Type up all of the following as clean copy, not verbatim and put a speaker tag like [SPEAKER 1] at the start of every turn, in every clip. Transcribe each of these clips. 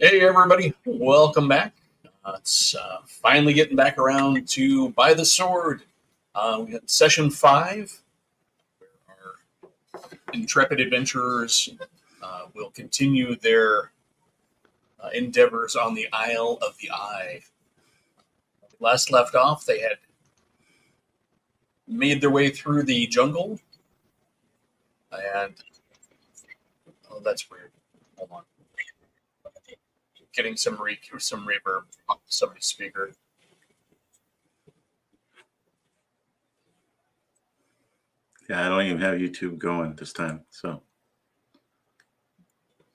[SPEAKER 1] Hey everybody, welcome back. It's finally getting back around to By the Sword. We got session 5. Our intrepid adventurers will continue their endeavors on the Isle of the Eye. Last left off, they had made their way through the jungle, and oh, that's weird. Hold on, getting some reverb off somebody's speaker.
[SPEAKER 2] Yeah, I don't even have YouTube going this time, so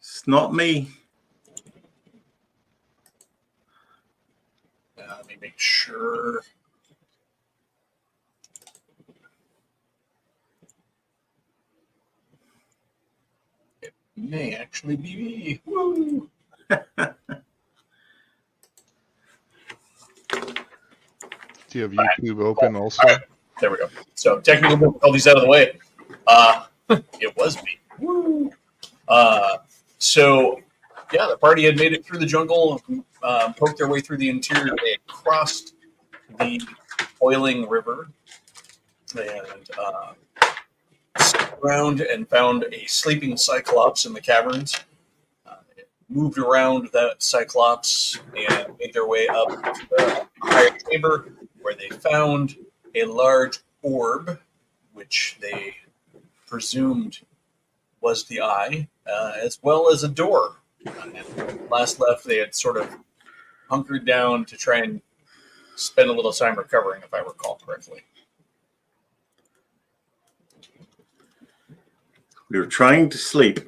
[SPEAKER 2] it's not me.
[SPEAKER 1] Let me make sure. It may actually be me. Woo!
[SPEAKER 3] Do you have YouTube open also?
[SPEAKER 1] All right, there we go. So technical difficulties out of the way. It was me. Woo! So yeah, the party had made it through the jungle, poked their way through the interior. They had crossed the boiling river and around and found a sleeping Cyclops in the caverns. They moved around that Cyclops and made their way up to the higher chamber, where they found a large orb, which they presumed was the eye, as well as a door. And last left, they had sort of hunkered down to try and spend a little time recovering, if I recall correctly.
[SPEAKER 2] We were trying to sleep.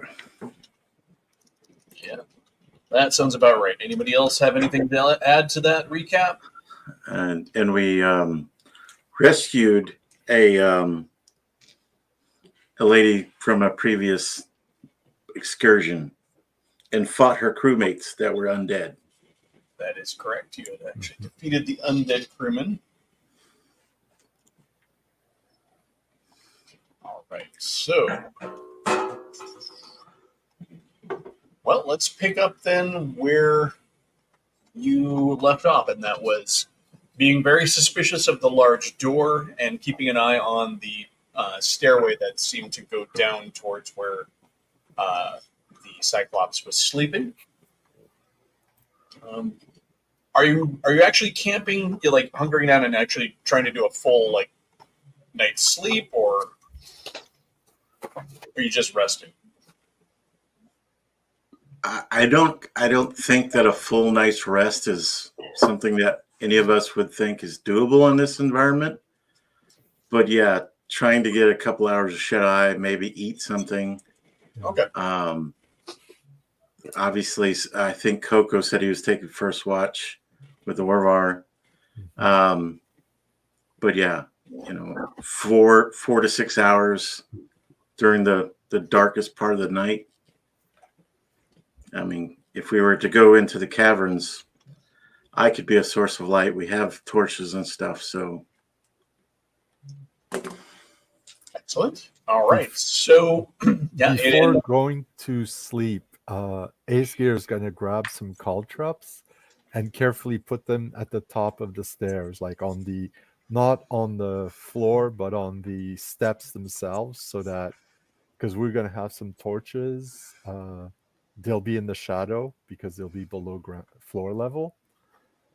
[SPEAKER 1] Yeah, that sounds about right. Anybody else have anything to add to that recap?
[SPEAKER 2] And we rescued a lady from a previous excursion and fought her crewmates that were undead.
[SPEAKER 1] That is correct. You had actually defeated the undead crewmen. All right, so well, let's pick up then where you left off, and that was being very suspicious of the large door and keeping an eye on the stairway that seemed to go down towards where the Cyclops was sleeping. Are you actually camping? You're like hunkering down and actually trying to do a full like night's sleep, or are you just resting?
[SPEAKER 2] I don't think that a full night's rest is something that any of us would think is doable in this environment. But yeah, trying to get a couple hours of shut eye, maybe eat something.
[SPEAKER 1] Okay.
[SPEAKER 2] Obviously, I think Coco said he was taking first watch with the Warvar. But yeah, 4 to 6 hours during the darkest part of the night. I mean, if we were to go into the caverns, I could be a source of light. We have torches and stuff, so.
[SPEAKER 1] Excellent. All right. So, yeah.
[SPEAKER 4] Before going to sleep, Ace Gear is going to grab some caltrops and carefully put them at the top of the stairs, like not on the floor, but on the steps themselves, so that, because we're going to have some torches, they'll be in the shadow because they'll be below floor level.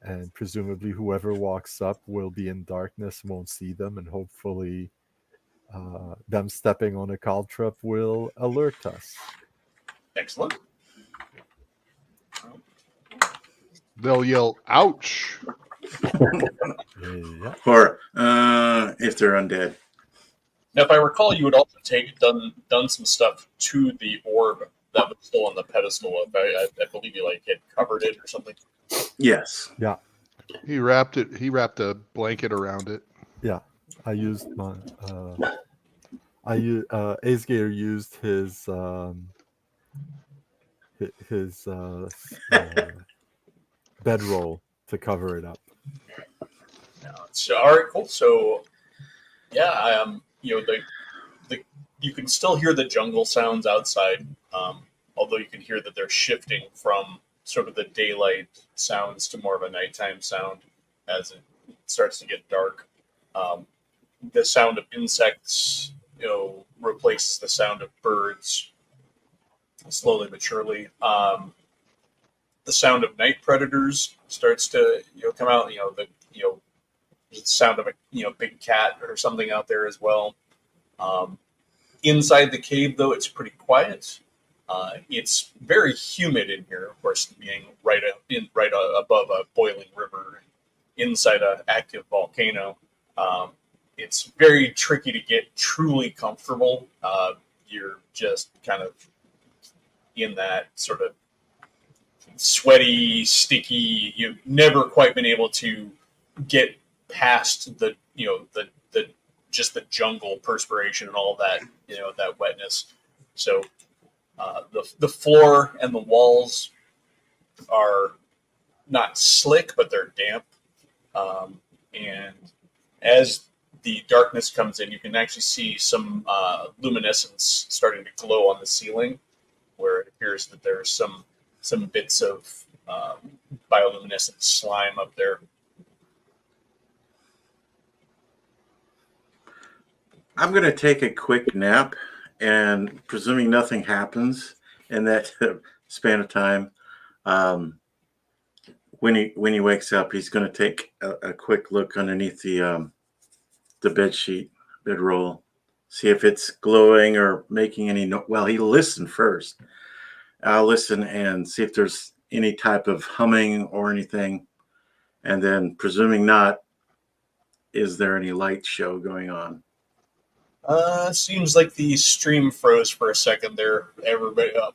[SPEAKER 4] And presumably whoever walks up will be in darkness, won't see them, and hopefully them stepping on a caltrop will alert us.
[SPEAKER 1] Excellent.
[SPEAKER 3] They'll yell, "Ouch!"
[SPEAKER 4] Yeah.
[SPEAKER 2] Or if they're undead.
[SPEAKER 1] Now, if I recall, you had also done some stuff to the orb that was still on the pedestal. I believe you had covered it or something.
[SPEAKER 2] Yes.
[SPEAKER 4] Yeah.
[SPEAKER 3] He wrapped a blanket around it.
[SPEAKER 4] Yeah. I used my Aesgater used his bedroll to cover it up.
[SPEAKER 1] So, all right, cool. So, yeah, you can still hear the jungle sounds outside, although you can hear that they're shifting from sort of the daylight sounds to more of a nighttime sound as it starts to get dark. Um, the sound of insects, replaces the sound of birds slowly but surely. The sound of night predators starts to come out. The sound of a big cat or something out there as well. Inside the cave, though, it's pretty quiet. It's very humid in here, of course, being right above a boiling river, inside an active volcano. It's very tricky to get truly comfortable. You're just kind of in that sort of sweaty, sticky. You've never quite been able to get past the just the jungle perspiration and all that that wetness. So the floor and the walls are not slick, but they're damp. And as the darkness comes in, you can actually see some luminescence starting to glow on the ceiling, where it appears that there's some bits of bioluminescent slime up there.
[SPEAKER 2] I'm going to take a quick nap, and presuming nothing happens in that span of time, when he wakes up, he's going to take a quick look underneath the bedroll, see if it's glowing or making any well, he'll listen first. I'll listen and see if there's any type of humming or anything, and then, presuming not, is there any light show going on?
[SPEAKER 1] Seems like the stream froze for a second there. Everybody I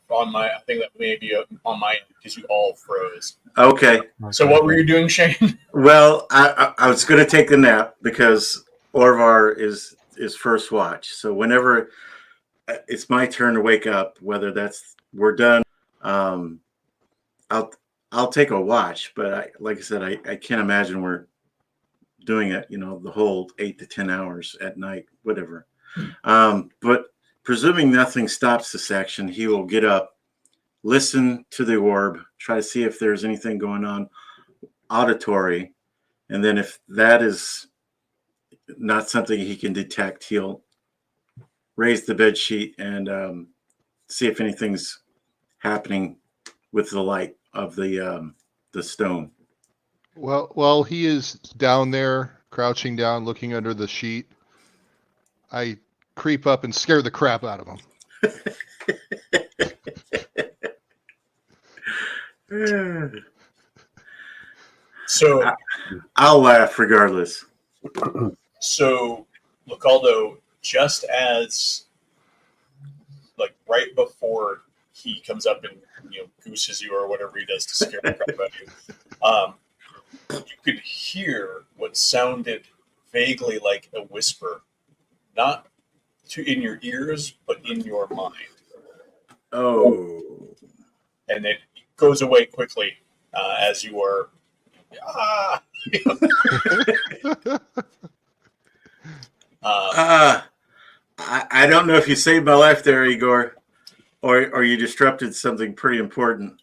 [SPEAKER 1] think that may be on my end because you all froze.
[SPEAKER 2] Okay.
[SPEAKER 1] So what were you doing, Shane?
[SPEAKER 2] Well, I was going to take the nap because Orvar is first watch. So whenever it's my turn to wake up, whether we're done, I'll take a watch. But like I said, I can't imagine we're doing it, the whole 8 to 10 hours at night, whatever. But presuming nothing stops this action, he will get up, listen to the orb, try to see if there's anything going on auditory, and then if that is not something he can detect, he'll raise the bed sheet and see if anything's happening with the light of the stone.
[SPEAKER 3] Well, he is down there, crouching down, looking under the sheet. I creep up and scare the crap out of him.
[SPEAKER 1] So
[SPEAKER 2] I'll laugh regardless.
[SPEAKER 1] So Localdo, just as like right before he comes up and gooses you or whatever he does to scare the crap out of you, you could hear what sounded vaguely like a whisper, not in your ears, but in your mind.
[SPEAKER 2] Oh.
[SPEAKER 1] And it goes away quickly as you are.
[SPEAKER 2] I don't know if you saved my life there, Igor, or you disrupted something pretty important.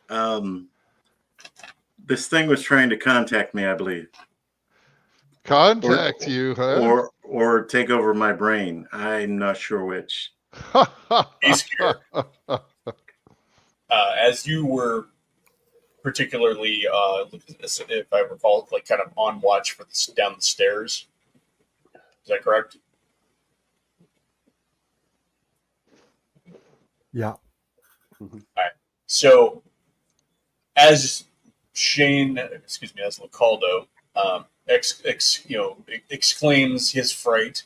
[SPEAKER 2] This thing was trying to contact me, I believe.
[SPEAKER 3] Contact you, huh?
[SPEAKER 2] Or take over my brain. I'm not sure which.
[SPEAKER 1] He's here. As you were particularly, if I recall, like kind of on watch for down the stairs. Is that correct?
[SPEAKER 4] Yeah.
[SPEAKER 1] All right. So, as as Localdo exclaims his fright,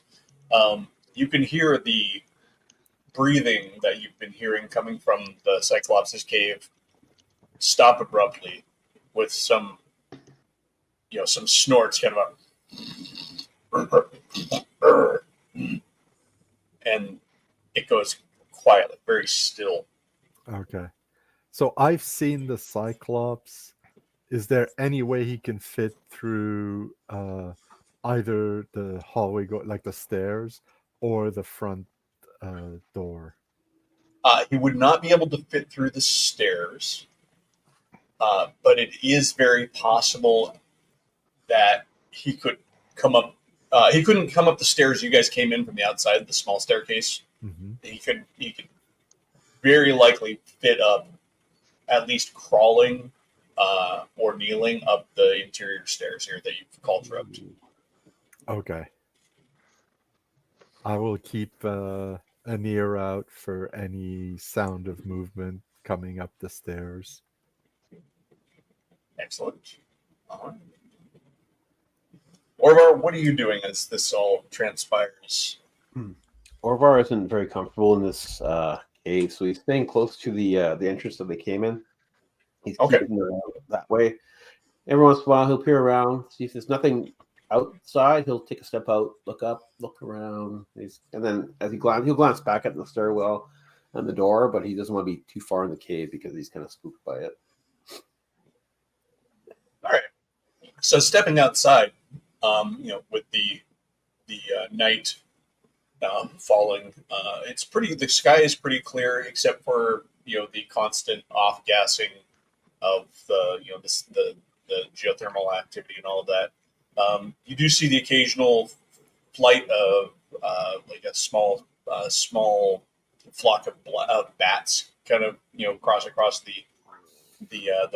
[SPEAKER 1] you can hear the breathing that you've been hearing coming from the Cyclops' cave stop abruptly with some snorts, kind of and it goes quietly, very still.
[SPEAKER 4] Okay. So I've seen the Cyclops. Is there any way he can fit through either the hallway, like the stairs, or the front door?
[SPEAKER 1] He would not be able to fit through the stairs. but it is very possible that he could come up. He couldn't come up the stairs you guys came in from the outside, the small staircase.
[SPEAKER 4] Hmm.
[SPEAKER 1] He could very likely fit up, at least crawling or kneeling up the interior stairs here that you've called roped.
[SPEAKER 4] Okay. I will keep an ear out for any sound of movement coming up the stairs.
[SPEAKER 1] Excellent. Orvar, what are you doing as this all transpires?
[SPEAKER 5] Orvar isn't very comfortable in this cave, so he's staying close to the entrance that they came in. He's
[SPEAKER 1] Okay.
[SPEAKER 5] keeping around that way. Every once in a while, he'll peer around, see if there's nothing outside. He'll take a step out, look up, look around, and then as he'll glance back at the stairwell and the door, but he doesn't want to be too far in the cave because he's kind of spooked by it.
[SPEAKER 1] All right. So stepping outside, with the night falling, it's pretty. The sky is pretty clear, except for the constant off gassing of the geothermal activity and all of that. You do see the occasional flight of like a small flock of bats, kind of cross across the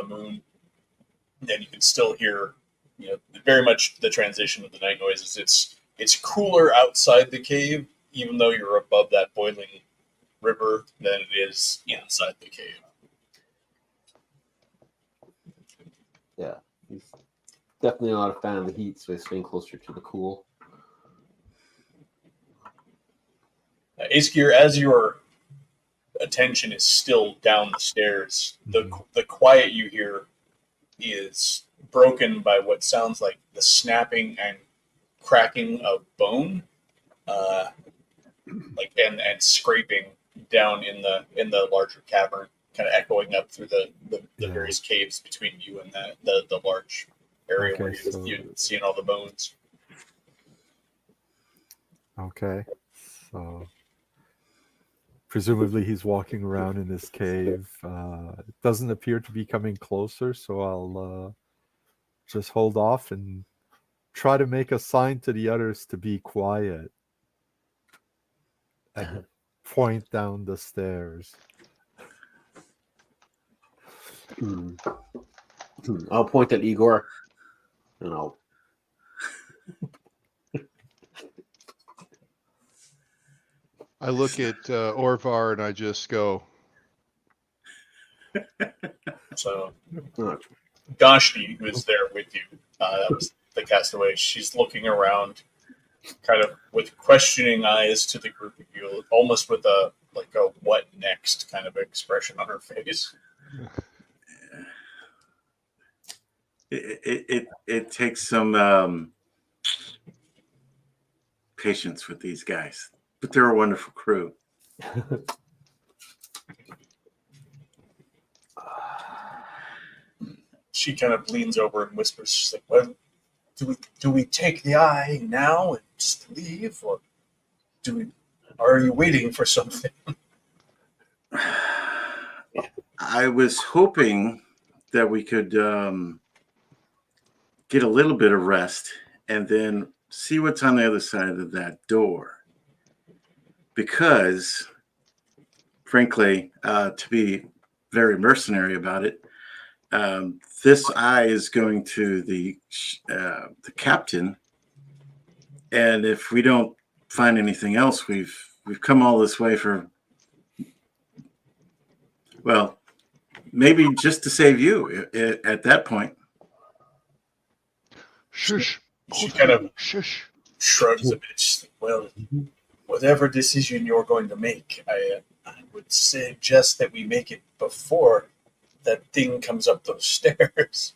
[SPEAKER 1] moon. Then you can still hear very much the transition of the night noises. It's cooler outside the cave, even though you're above that boiling river, than it is inside the cave.
[SPEAKER 5] Yeah, he's definitely not a fan of the heat, so he's staying closer to the cool.
[SPEAKER 1] Aesgear, as your attention is still down the stairs, the quiet you hear is broken by what sounds like the snapping and cracking of bone, and scraping down in the larger cavern, kind of echoing up through the various caves between you and the large area where you're seeing all the bones.
[SPEAKER 4] Okay, so presumably he's walking around in this cave. It doesn't appear to be coming closer, so I'll just hold off and try to make a sign to the others to be quiet and point down the stairs.
[SPEAKER 5] I'll point at Igor, and I'll.
[SPEAKER 3] I look at Orvar and I just go,
[SPEAKER 1] So, Gashti, who is there with you, that was the castaway. She's looking around, kind of with questioning eyes to the group of you, almost with a "what next" kind of expression on her face.
[SPEAKER 2] It takes some patience with these guys, but they're a wonderful crew.
[SPEAKER 1] She kind of leans over and whispers, she's like, "Well, do we take the eye now and just leave, or are you waiting for something?"
[SPEAKER 2] I was hoping that we could get a little bit of rest and then see what's on the other side of that door. Because, frankly, to be very mercenary about it, this eye is going to the captain, and if we don't find anything else, we've come all this way for, well, maybe just to save you at that point.
[SPEAKER 3] shush.
[SPEAKER 1] She kind of
[SPEAKER 3] Shush.
[SPEAKER 1] shrugs a bit. She's like, "Well, whatever decision you're going to make, I would suggest that we make it before that thing comes up those stairs."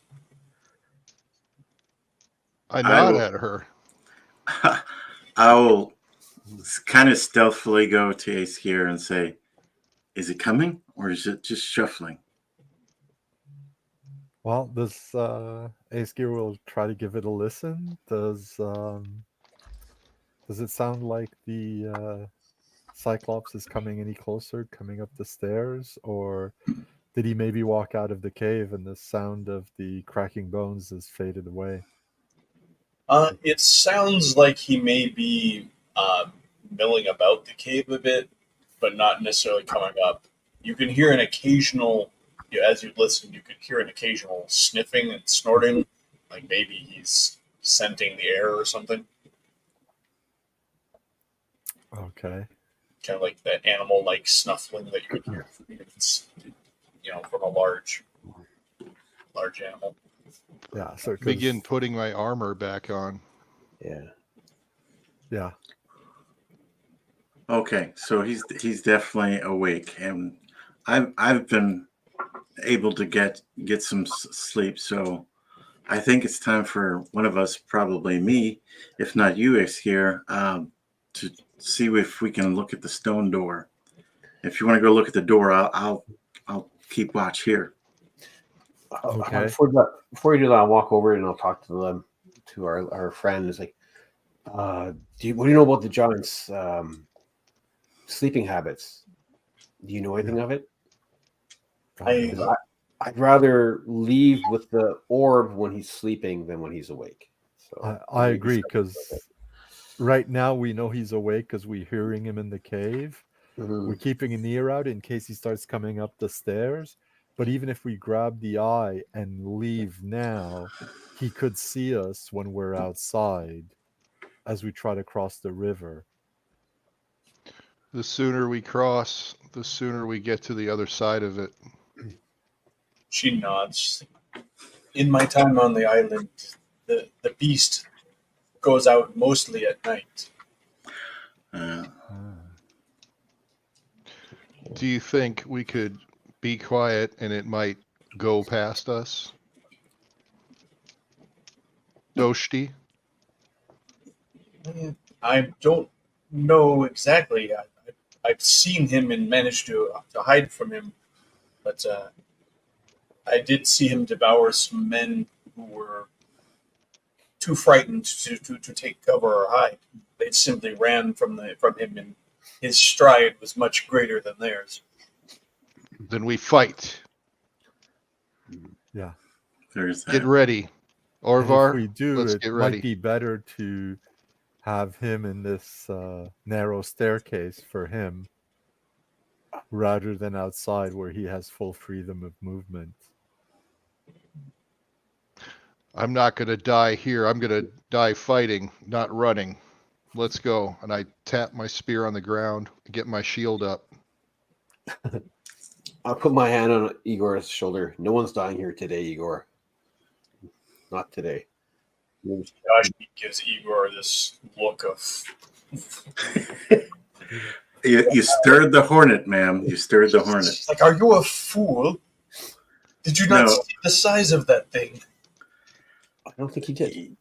[SPEAKER 3] I nod
[SPEAKER 2] will-
[SPEAKER 3] at her.
[SPEAKER 2] I will kind of stealthily go to Aesgear and say, "Is it coming, or is it just shuffling?"
[SPEAKER 4] Well, this Aesgear will try to give it a listen. Does it sound like the Cyclops is coming any closer, coming up the stairs, or Did he maybe walk out of the cave and the sound of the cracking bones has faded away?
[SPEAKER 1] It sounds like he may be milling about the cave a bit, but not necessarily coming up. You can hear an occasional, as you listen, you could hear an occasional sniffing and snorting, like maybe he's scenting the air or something.
[SPEAKER 4] Okay.
[SPEAKER 1] Kind of like that animal-like snuffling that you could hear, from a large animal.
[SPEAKER 4] Yeah. So 'cause-
[SPEAKER 3] Begin putting my armor back on.
[SPEAKER 5] Yeah.
[SPEAKER 4] Yeah.
[SPEAKER 2] Okay, so he's definitely awake, and I've been able to get some sleep. So I think it's time for one of us, probably me, if not you, Iskier, to see if we can look at the stone door. If you want to go look at the door, I'll keep watch here.
[SPEAKER 4] Okay.
[SPEAKER 5] Before you do that, I'll walk over and I'll talk to them, to our friend. It's like, what do you know about the giant's sleeping habits? Do you know anything of it? I'd rather leave with the orb when he's sleeping than when he's awake. So
[SPEAKER 4] I agree, because right now we know he's awake because we're hearing him in the cave.
[SPEAKER 5] Mhm.
[SPEAKER 4] We're keeping an ear out in case he starts coming up the stairs. But even if we grab the eye and leave now, he could see us when we're outside as we try to cross the river.
[SPEAKER 3] The sooner we cross, the sooner we get to the other side of it.
[SPEAKER 1] She nods. In my time on the island, the beast goes out mostly at night.
[SPEAKER 3] Do you think we could be quiet and it might go past us? Doshti?
[SPEAKER 1] I don't know exactly. I've seen him and managed to hide from him, but I did see him devour some men who were too frightened to take cover or hide. They simply ran from him, and his stride was much greater than theirs.
[SPEAKER 3] Then we fight.
[SPEAKER 4] Yeah.
[SPEAKER 2] There's that.
[SPEAKER 3] Get ready.
[SPEAKER 4] And if
[SPEAKER 3] Orvar,
[SPEAKER 4] we do,
[SPEAKER 3] let's
[SPEAKER 4] it
[SPEAKER 3] get
[SPEAKER 4] might
[SPEAKER 3] ready.
[SPEAKER 4] be better to have him in this narrow staircase for him rather than outside where he has full freedom of movement.
[SPEAKER 3] I'm not going to die here. I'm going to die fighting, not running. Let's go. And I tap my spear on the ground, get my shield up.
[SPEAKER 5] I'll put my hand on Igor's shoulder. No one's dying here today, Igor. Not today.
[SPEAKER 1] Josh gives Igor this look of.
[SPEAKER 2] You stirred the hornet, ma'am. You stirred the hornet.
[SPEAKER 1] She's like, "Are you a fool? Did you not
[SPEAKER 2] No.
[SPEAKER 1] see the size of that thing?"
[SPEAKER 5] I don't think he did.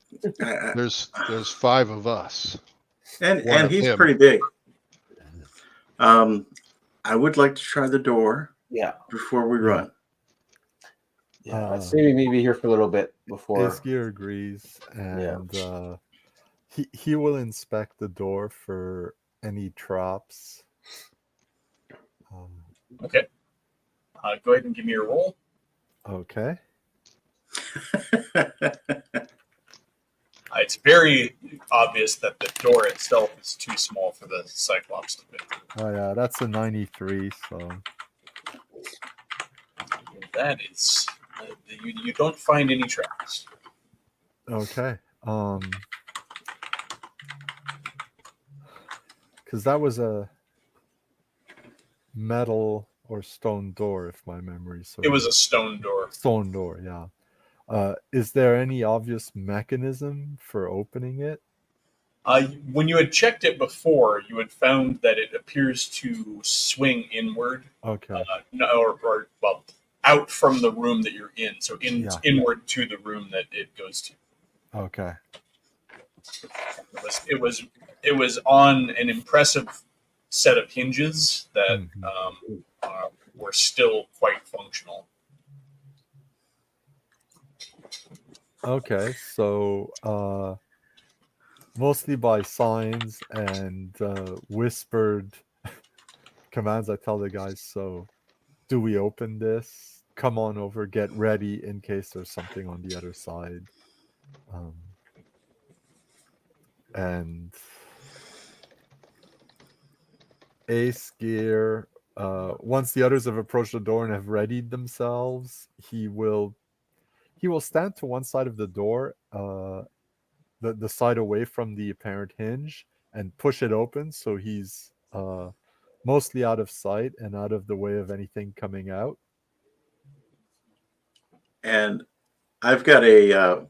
[SPEAKER 3] There's 5 of us.
[SPEAKER 2] And
[SPEAKER 3] One of
[SPEAKER 2] he's
[SPEAKER 3] him.
[SPEAKER 2] pretty big. I would like to try the door
[SPEAKER 5] Yeah.
[SPEAKER 2] before we run.
[SPEAKER 5] Yeah. I'd say we may be here for a little bit before.
[SPEAKER 4] Iskir agrees, and he will inspect the door for any traps.
[SPEAKER 1] Okay. Go ahead and give me your roll.
[SPEAKER 4] Okay.
[SPEAKER 1] It's very obvious that the door itself is too small for the Cyclops to fit.
[SPEAKER 4] Oh yeah, that's a 93. So
[SPEAKER 1] That is, you don't find any traps.
[SPEAKER 4] okay. Because that was a metal or stone door, if my memory serves.
[SPEAKER 1] It was a stone door.
[SPEAKER 4] Stone door, yeah. Is there any obvious mechanism for opening it?
[SPEAKER 1] When you had checked it before, you had found that it appears to swing inward,
[SPEAKER 4] Okay.
[SPEAKER 1] or out from the room that you're in. So inward to the room that it goes to.
[SPEAKER 4] Okay.
[SPEAKER 1] It was on an impressive set of hinges that were still quite functional.
[SPEAKER 4] Okay, so mostly by signs and whispered commands, I tell the guys, so do we open this? Come on over, get ready in case there's something on the other side. And Ace Gear, once the others have approached the door and have readied themselves, he will stand to one side of the door, the side away from the apparent hinge, and push it open so he's mostly out of sight and out of the way of anything coming out.
[SPEAKER 2] And I've got a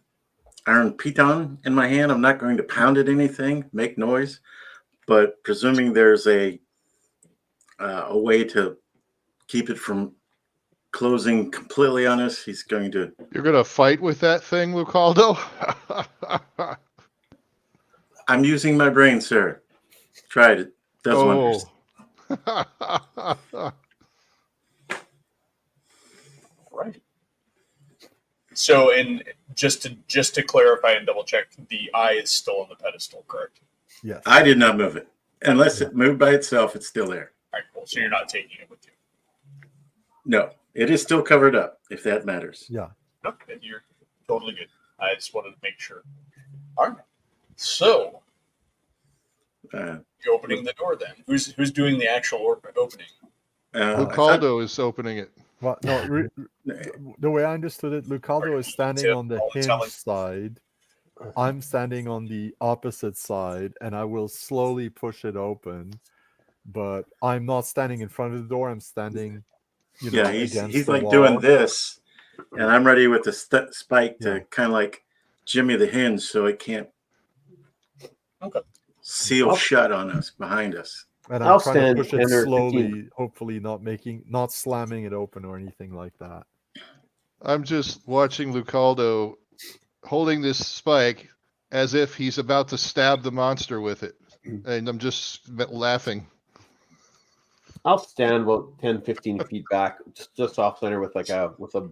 [SPEAKER 2] iron piton in my hand. I'm not going to pound it anything, make noise, but presuming there's a way to keep it from closing completely on us, he's going to.
[SPEAKER 3] You're gonna fight with that thing, Lucaldo?
[SPEAKER 2] I'm using my brain, sir. Tried it. Does wonders.
[SPEAKER 1] Right. So, and just to clarify and double check, the eye is still on the pedestal, correct?
[SPEAKER 4] Yes.
[SPEAKER 2] I did not move it. Unless it moved by itself, it's still there.
[SPEAKER 1] All right, cool. So you're not taking it with you.
[SPEAKER 2] No, it is still covered up, if that matters.
[SPEAKER 4] Yeah.
[SPEAKER 1] Okay, you're totally good. I just wanted to make sure. All right. So you're opening the door then. Who's doing the actual opening?
[SPEAKER 3] Lucaldo is opening it.
[SPEAKER 4] Well, no, the way I understood it, Lucaldo is standing on the hinge side. I'm standing on the opposite side, and I will slowly push it open. But I'm not standing in front of the door. I'm standing,
[SPEAKER 2] he's
[SPEAKER 4] against the
[SPEAKER 2] like
[SPEAKER 4] wall.
[SPEAKER 2] doing this, and I'm ready with the spike to
[SPEAKER 4] Yeah.
[SPEAKER 2] kind of like jimmy the hinge so it can't seal shut on us behind us.
[SPEAKER 4] And
[SPEAKER 5] I'll
[SPEAKER 4] I'm trying to
[SPEAKER 5] stand
[SPEAKER 4] push
[SPEAKER 5] 10
[SPEAKER 4] it
[SPEAKER 5] or
[SPEAKER 4] slowly,
[SPEAKER 5] 15.
[SPEAKER 4] hopefully not slamming it open or anything like that.
[SPEAKER 3] I'm just watching Lucaldo holding this spike as if he's about to stab the monster with it. And I'm just laughing.
[SPEAKER 5] I'll stand about 10, 15 feet back, just off center with a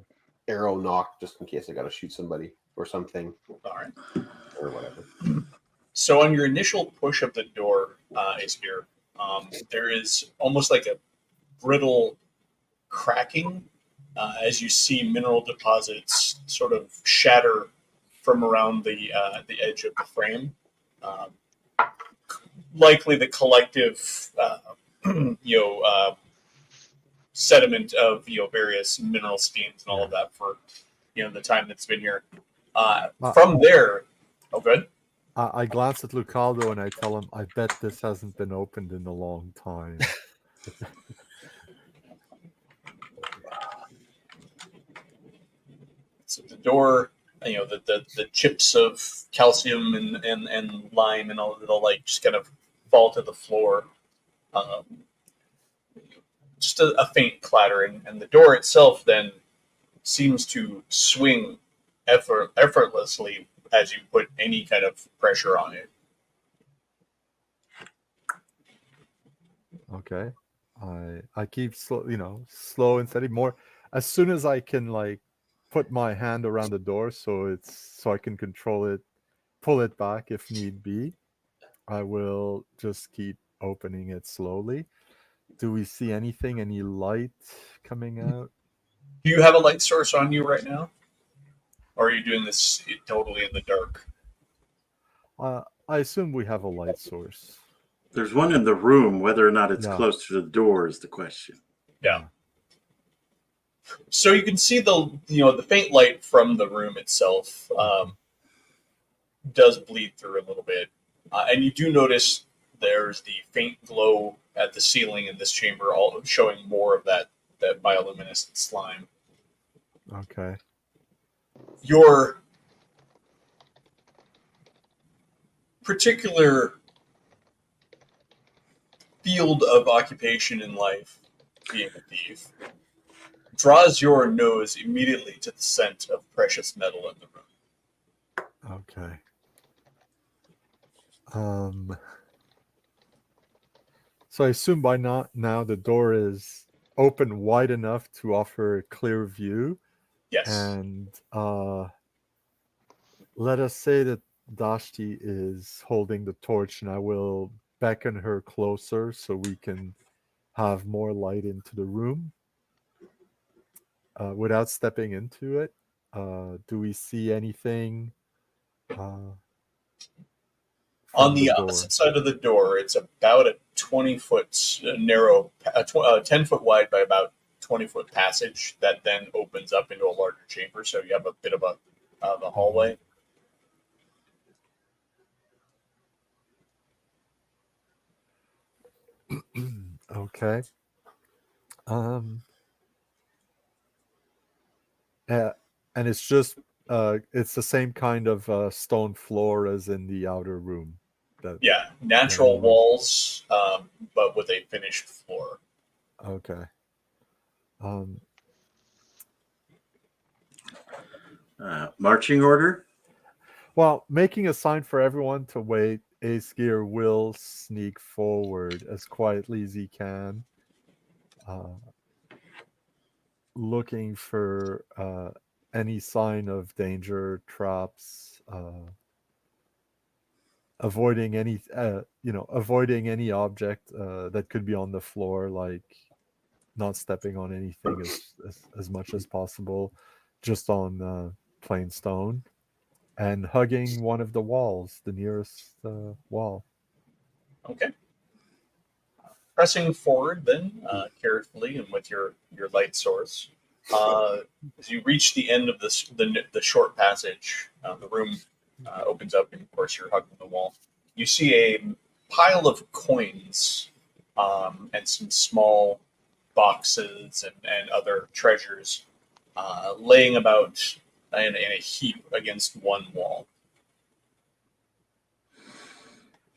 [SPEAKER 5] arrow knock, just in case I got to shoot somebody or something.
[SPEAKER 1] All right.
[SPEAKER 5] Or whatever.
[SPEAKER 1] So on your initial push of the door, Aesir, there is almost like a brittle cracking as you see mineral deposits sort of shatter from around the edge of the frame. Likely the collective, sediment of various mineral steams and all of that for the time that's been here. From there, oh, good.
[SPEAKER 4] I glance at Lucaldo and I tell him, I bet this hasn't been opened in a long time.
[SPEAKER 1] So the door, the chips of calcium and lime and all it'll like just kind of fall to the floor. Just a faint clatter, and the door itself then seems to swing effortlessly as you put any kind of pressure on it.
[SPEAKER 4] Okay. I keep slow and steady. More as soon as I can put my hand around the door so I can control it, pull it back if need be. I will just keep opening it slowly. Do we see anything? Any light coming out?
[SPEAKER 1] Do you have a light source on you right now? Or are you doing this totally in the dark?
[SPEAKER 4] I assume we have a light source.
[SPEAKER 2] There's one in the room. Whether or not it's
[SPEAKER 4] Yeah.
[SPEAKER 2] close to the door is the question.
[SPEAKER 1] Yeah. So you can see the faint light from the room itself does bleed through a little bit, and you do notice there's the faint glow at the ceiling in this chamber, all showing more of that bioluminescent slime.
[SPEAKER 4] Okay.
[SPEAKER 1] Your particular field of occupation in life, being a thief, draws your nose immediately to the scent of precious metal in the room.
[SPEAKER 4] Okay. So I assume by now the door is open wide enough to offer a clear view.
[SPEAKER 1] Yes.
[SPEAKER 4] And let us say that Dashti is holding the torch, and I will beckon her closer so we can have more light into the room. without stepping into it, do we see anything
[SPEAKER 1] On
[SPEAKER 4] from
[SPEAKER 1] the
[SPEAKER 4] the door?
[SPEAKER 1] opposite side of the door, it's about a 20-foot narrow, 10-foot wide by about 20-foot passage that then opens up into a larger chamber. So you have a bit of a hallway.
[SPEAKER 4] Okay. And it's just it's the same kind of stone floor as in the outer room.
[SPEAKER 1] Yeah, natural
[SPEAKER 4] Yeah.
[SPEAKER 1] walls, but with a finished floor.
[SPEAKER 4] Okay.
[SPEAKER 2] Marching order.
[SPEAKER 4] Well, making a sign for everyone to wait, Ace Gear will sneak forward as quietly as he can, looking for any sign of danger, traps, avoiding any avoiding any object that could be on the floor, like not stepping on anything as much as possible, just on plain stone, and hugging one of the walls, the nearest wall.
[SPEAKER 1] Okay. Pressing forward, then carefully and with your light source, as you reach the end of the short passage, the room opens up, and of course you're hugging the wall. You see a pile of coins and some small boxes and other treasures laying about in a heap against one wall.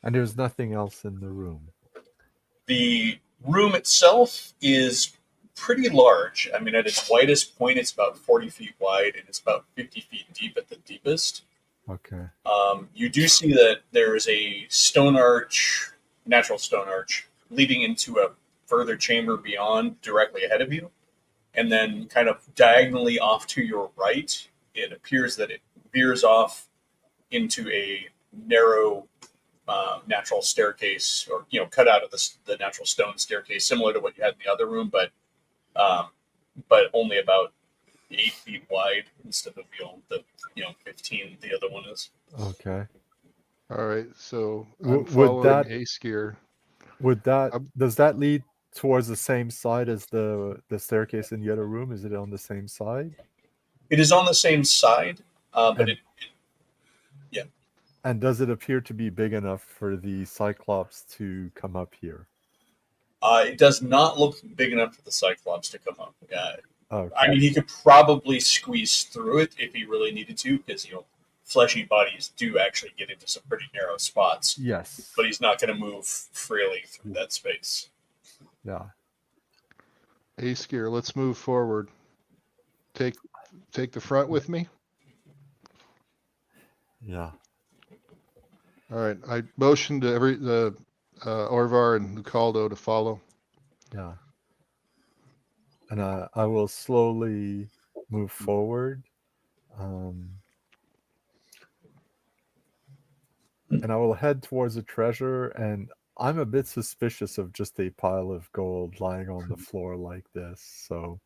[SPEAKER 4] And there's nothing else in the room.
[SPEAKER 1] The room itself is pretty large. I mean, at its widest point, it's about 40 feet wide, and it's about 50 feet deep at the deepest.
[SPEAKER 4] Okay.
[SPEAKER 1] You do see that there is a stone arch, natural stone arch, leading into a further chamber beyond, directly ahead of you. And then kind of diagonally off to your right, it appears that it veers off into a narrow natural staircase, or cut out of the natural stone staircase, similar to what you had in the other room, but only about 8 feet wide instead of the 15 the other one is.
[SPEAKER 4] Okay.
[SPEAKER 3] All right, so
[SPEAKER 4] Would
[SPEAKER 3] I'm following
[SPEAKER 4] that-
[SPEAKER 3] Ace Gear.
[SPEAKER 4] Does that lead towards the same side as the staircase in the other room? Is it on the same side?
[SPEAKER 1] It is on the same side, but
[SPEAKER 4] And does it appear to be big enough for the Cyclops to come up here?
[SPEAKER 1] it does not look big enough for the Cyclops to come up.
[SPEAKER 4] Okay.
[SPEAKER 1] I mean, he could probably squeeze through it if he really needed to, because fleshy bodies do actually get into some pretty narrow spots.
[SPEAKER 4] Yes.
[SPEAKER 1] But he's not going to move freely through that space.
[SPEAKER 4] Yeah.
[SPEAKER 3] Ace Gear, let's move forward. Take the front with me.
[SPEAKER 4] Yeah.
[SPEAKER 3] All right, I motioned to Orvar and Lucaldo to follow.
[SPEAKER 4] Yeah. And I will slowly move forward. And I will head towards the treasure, and I'm a bit suspicious of just a pile of gold lying on the floor like this. So,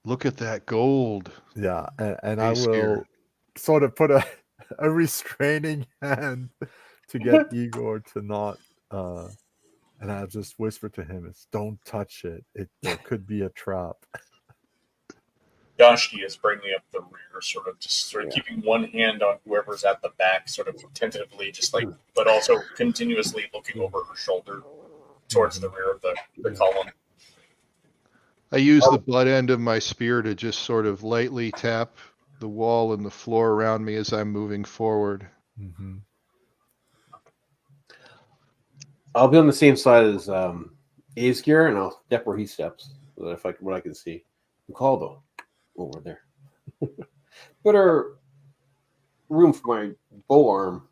[SPEAKER 3] Look at that gold.
[SPEAKER 4] yeah, and I
[SPEAKER 3] Ace
[SPEAKER 4] will
[SPEAKER 3] Gear.
[SPEAKER 4] sort of put a restraining hand to get Igor to not. And I'll just whisper to him, "Don't touch it. There could be a trap."
[SPEAKER 1] Yoshki is bringing up the rear, sort of keeping one hand on whoever's at the back, sort of tentatively, but also continuously looking over her shoulder towards the rear of the column.
[SPEAKER 3] I use the butt end of my spear to just sort of lightly tap the wall and the floor around me as I'm moving forward.
[SPEAKER 4] Mm-hmm.
[SPEAKER 5] I'll be on the same side as Ace Gear, and I'll step where he steps, so that what I can see. Caldo over there. Better room for my bow arm.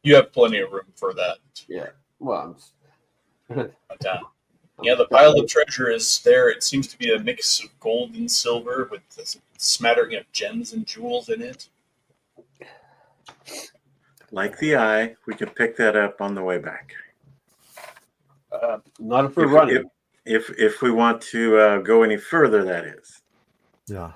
[SPEAKER 1] You have plenty of room for that.
[SPEAKER 5] Yeah. Well,
[SPEAKER 1] But, the pile of treasure is there. It seems to be a mix of gold and silver with this smattering of gems and jewels in it.
[SPEAKER 2] Like the eye, we could pick that up on the way back.
[SPEAKER 5] Not if we're
[SPEAKER 2] If,
[SPEAKER 5] running.
[SPEAKER 2] if we want to go any further, that is.
[SPEAKER 4] Yeah.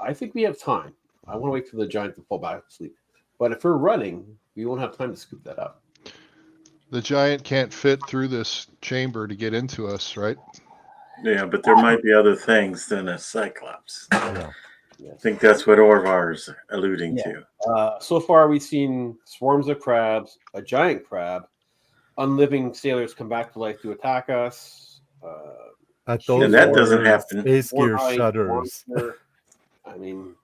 [SPEAKER 5] I think we have time. I want to wait for the giant to fall back to sleep. But if we're running, we won't have time to scoop that up.
[SPEAKER 3] The giant can't fit through this chamber to get into us, right?
[SPEAKER 2] Yeah, but there might be other things than a Cyclops.
[SPEAKER 4] Yeah.
[SPEAKER 2] I think that's what Orvar's alluding
[SPEAKER 5] Yeah.
[SPEAKER 2] to.
[SPEAKER 5] So far, we've seen swarms of crabs, a giant crab, unliving sailors come back to life to attack us.
[SPEAKER 4] At those
[SPEAKER 2] And that doesn't
[SPEAKER 4] words,
[SPEAKER 2] happen.
[SPEAKER 4] Ace Gear
[SPEAKER 5] One-eyed
[SPEAKER 4] shudders.
[SPEAKER 5] monster. I mean,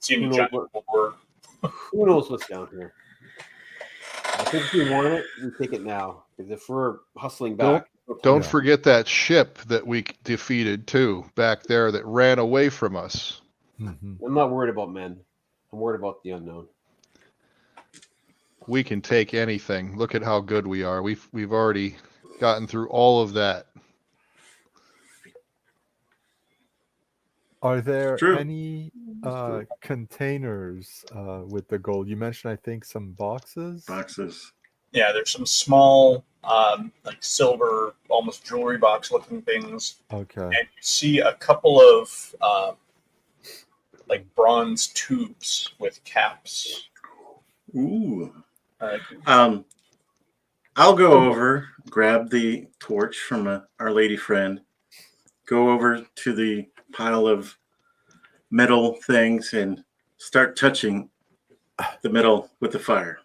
[SPEAKER 1] Seen
[SPEAKER 5] Who
[SPEAKER 1] a
[SPEAKER 5] knows
[SPEAKER 1] giant
[SPEAKER 5] what-
[SPEAKER 1] boar.
[SPEAKER 5] who knows what's down here? I think if we want it, we take it now. Because if we're hustling back,
[SPEAKER 3] Don't
[SPEAKER 4] Yeah.
[SPEAKER 3] forget that ship that we defeated too back there that ran away from us.
[SPEAKER 4] Mhm.
[SPEAKER 5] I'm not worried about men. I'm worried about the unknown.
[SPEAKER 3] We can take anything. Look at how good we are. We've already gotten through all of that.
[SPEAKER 4] Are there
[SPEAKER 2] True.
[SPEAKER 4] any containers with the gold? You mentioned, I think, some boxes.
[SPEAKER 2] Boxes.
[SPEAKER 1] Yeah, there's some small, like silver, almost jewelry box looking things.
[SPEAKER 4] Okay.
[SPEAKER 1] And you see a couple of like bronze tubes with caps.
[SPEAKER 2] Ooh.
[SPEAKER 1] Uh,
[SPEAKER 2] I'll go over, grab the torch from our lady friend, go over to the pile of metal things and start touching the metal with the fire.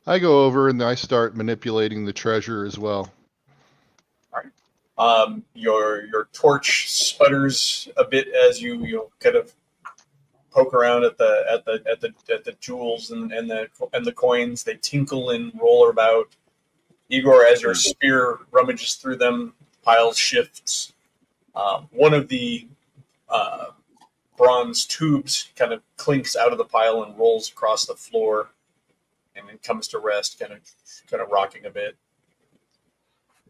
[SPEAKER 3] I go over and I start manipulating the treasure as well.
[SPEAKER 1] your torch sputters a bit as you kind of poke around at the jewels and the coins. They tinkle and roll about. Igor, as your spear rummages through them, piles shifts. One of the bronze tubes kind of clinks out of the pile and rolls across the floor, and then comes to rest, kind of rocking a bit.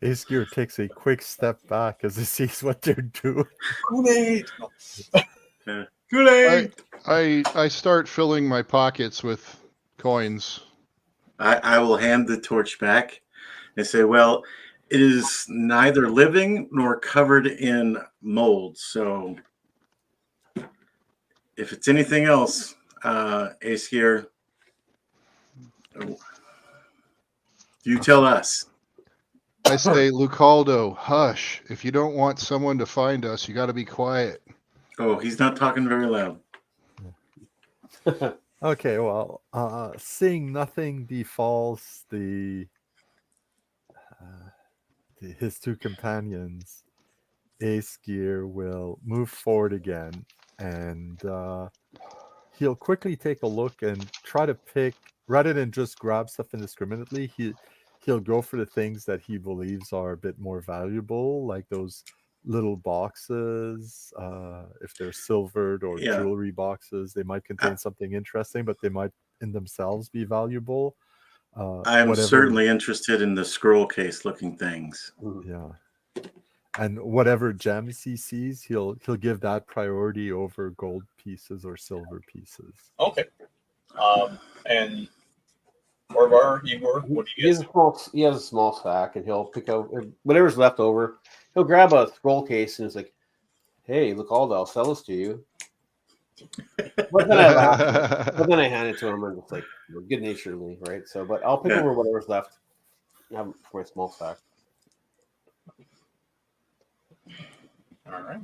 [SPEAKER 4] Ace Gear takes a quick step back as he sees what they're doing.
[SPEAKER 1] Kool-Aid! No.
[SPEAKER 2] Kool-Aid!
[SPEAKER 3] I start filling my pockets with coins.
[SPEAKER 2] I will hand the torch back and say, well, it is neither living nor covered in mold. So if it's anything else, Ace here, you tell us.
[SPEAKER 3] I say, Lucaldo, hush. If you don't want someone to find us, you got to be quiet.
[SPEAKER 2] Oh, he's not talking very loud.
[SPEAKER 4] Okay, well, seeing nothing befalls his two companions, Ace Gear will move forward again, and he'll quickly take a look and try to pick, rather than just grab stuff indiscriminately, he'll go for the things that he believes are a bit more valuable, like those little boxes. If they're silvered or
[SPEAKER 2] Yeah.
[SPEAKER 4] jewelry boxes, they might contain something interesting, but they might in themselves be valuable.
[SPEAKER 2] I'm certainly interested in the scroll case looking things.
[SPEAKER 4] Yeah. And whatever gems he sees, he'll give that priority over gold pieces or silver pieces.
[SPEAKER 1] Okay. And Orvar, Igor, what do you guys?
[SPEAKER 5] He has a small sack, and he'll pick out whatever's left over. He'll grab a scroll case, and it's like, "Hey, look, I'll sell this to you." But then I laugh. But then I hand it to him, and it's like good naturedly, right? So, but I'll pick over whatever's left. Have it for my small sack.
[SPEAKER 1] All right.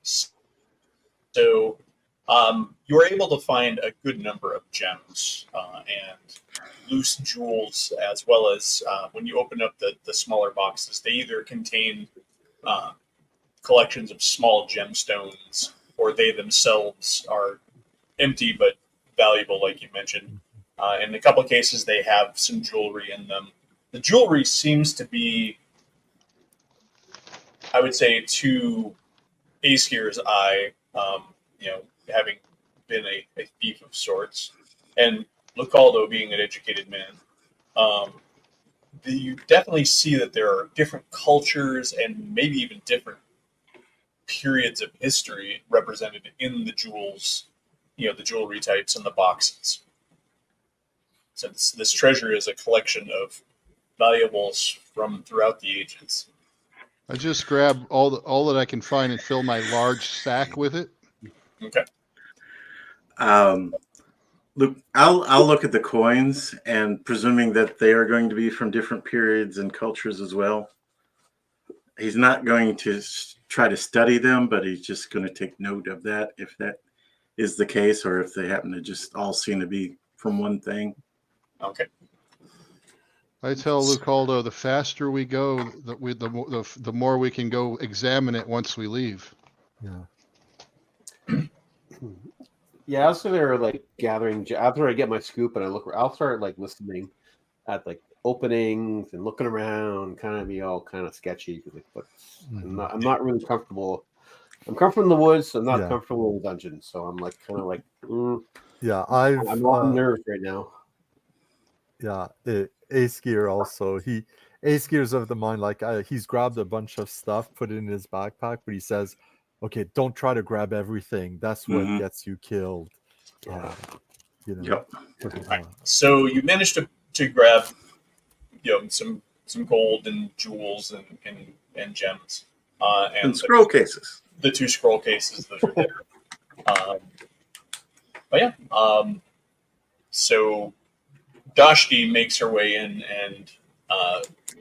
[SPEAKER 1] So, you were able to find a good number of gems and loose jewels, as well as when you open up the smaller boxes, they either contain collections of small gemstones, or they themselves are empty but valuable, like you mentioned. In a couple of cases, they have some jewelry in them. The jewelry seems to be, I would say, to Ace Gear's eye, having been a thief of sorts, and Lucaldo being an educated man, you definitely see that there are different cultures and maybe even different periods of history represented in the jewels, the jewelry types and the boxes. Since this treasure is a collection of valuables from throughout the ages.
[SPEAKER 3] I just grab all that I can find and fill my large sack with it.
[SPEAKER 1] Okay.
[SPEAKER 2] Look, I'll look at the coins, and presuming that they are going to be from different periods and cultures as well. He's not going to try to study them, but he's just going to take note of that if that is the case, or if they happen to just all seem to be from one thing.
[SPEAKER 1] Okay.
[SPEAKER 3] I tell Lucaldo, the faster we go, the more we can go examine it once we leave.
[SPEAKER 4] Yeah.
[SPEAKER 5] Yeah, I'll sit there like gathering. After I get my scoop and I'll start like listening at like openings and looking around, kind of be all kind of sketchy. Like, but I'm not really comfortable. I'm comfortable in the woods. I'm not comfortable in the dungeon. So I'm like kind of like,
[SPEAKER 4] Yeah,
[SPEAKER 5] I'm on nerves right now.
[SPEAKER 4] Yeah, Ace Gear also. Ace Gear's of the mind, like he's grabbed a bunch of stuff, put it in his backpack, but he says, "Okay, don't try to grab everything. That's what gets you killed."
[SPEAKER 5] Yeah.
[SPEAKER 2] Yep.
[SPEAKER 1] Right. So you managed to grab, some gold and jewels and gems,
[SPEAKER 2] And scroll cases.
[SPEAKER 1] The 2 scroll cases that are there. But yeah, so Dashti makes her way in and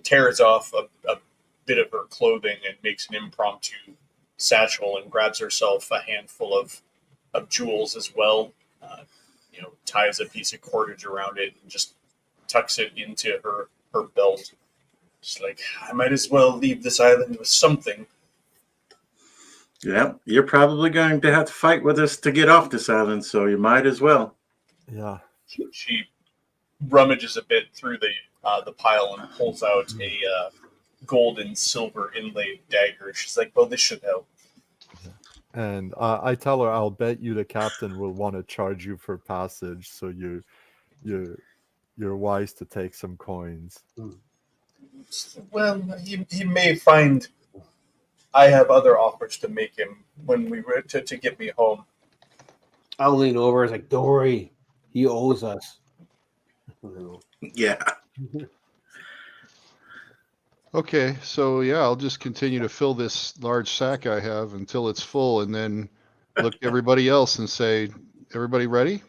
[SPEAKER 1] tears off a bit of her clothing and makes an impromptu satchel and grabs herself a handful of jewels as well. Ties a piece of cordage around it and just tucks it into her belt. She's like, I might as well leave this island with something.
[SPEAKER 2] Yeah, you're probably going to have to fight with us to get off this island, so you might as well.
[SPEAKER 4] Yeah.
[SPEAKER 1] She rummages a bit through the pile and pulls out a gold and silver inlaid dagger. She's like, well, this should help.
[SPEAKER 4] And I tell her, I'll bet you the captain will want to charge you for passage, so you're wise to take some coins.
[SPEAKER 1] Well, he may find I have other offers to make him when we were to get me home.
[SPEAKER 5] I'll lean over. It's like, don't worry, he owes us.
[SPEAKER 2] Yeah.
[SPEAKER 3] Okay, so yeah, I'll just continue to fill this large sack I have until it's full, and then look at everybody else and say, "Everybody ready?"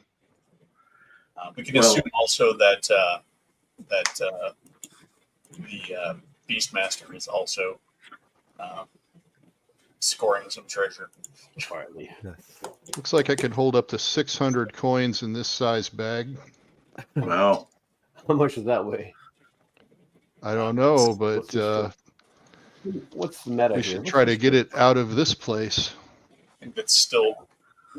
[SPEAKER 1] We can assume also that the Beastmaster is also scoring some treasure.
[SPEAKER 5] Quietly.
[SPEAKER 4] Yes.
[SPEAKER 3] Looks like I could hold up to 600 coins in this size bag.
[SPEAKER 2] Wow.
[SPEAKER 5] How much does that weigh?
[SPEAKER 3] I don't know, but
[SPEAKER 5] What's the meta
[SPEAKER 3] we
[SPEAKER 5] here?
[SPEAKER 3] should try to get it out of this place.
[SPEAKER 1] I think that's still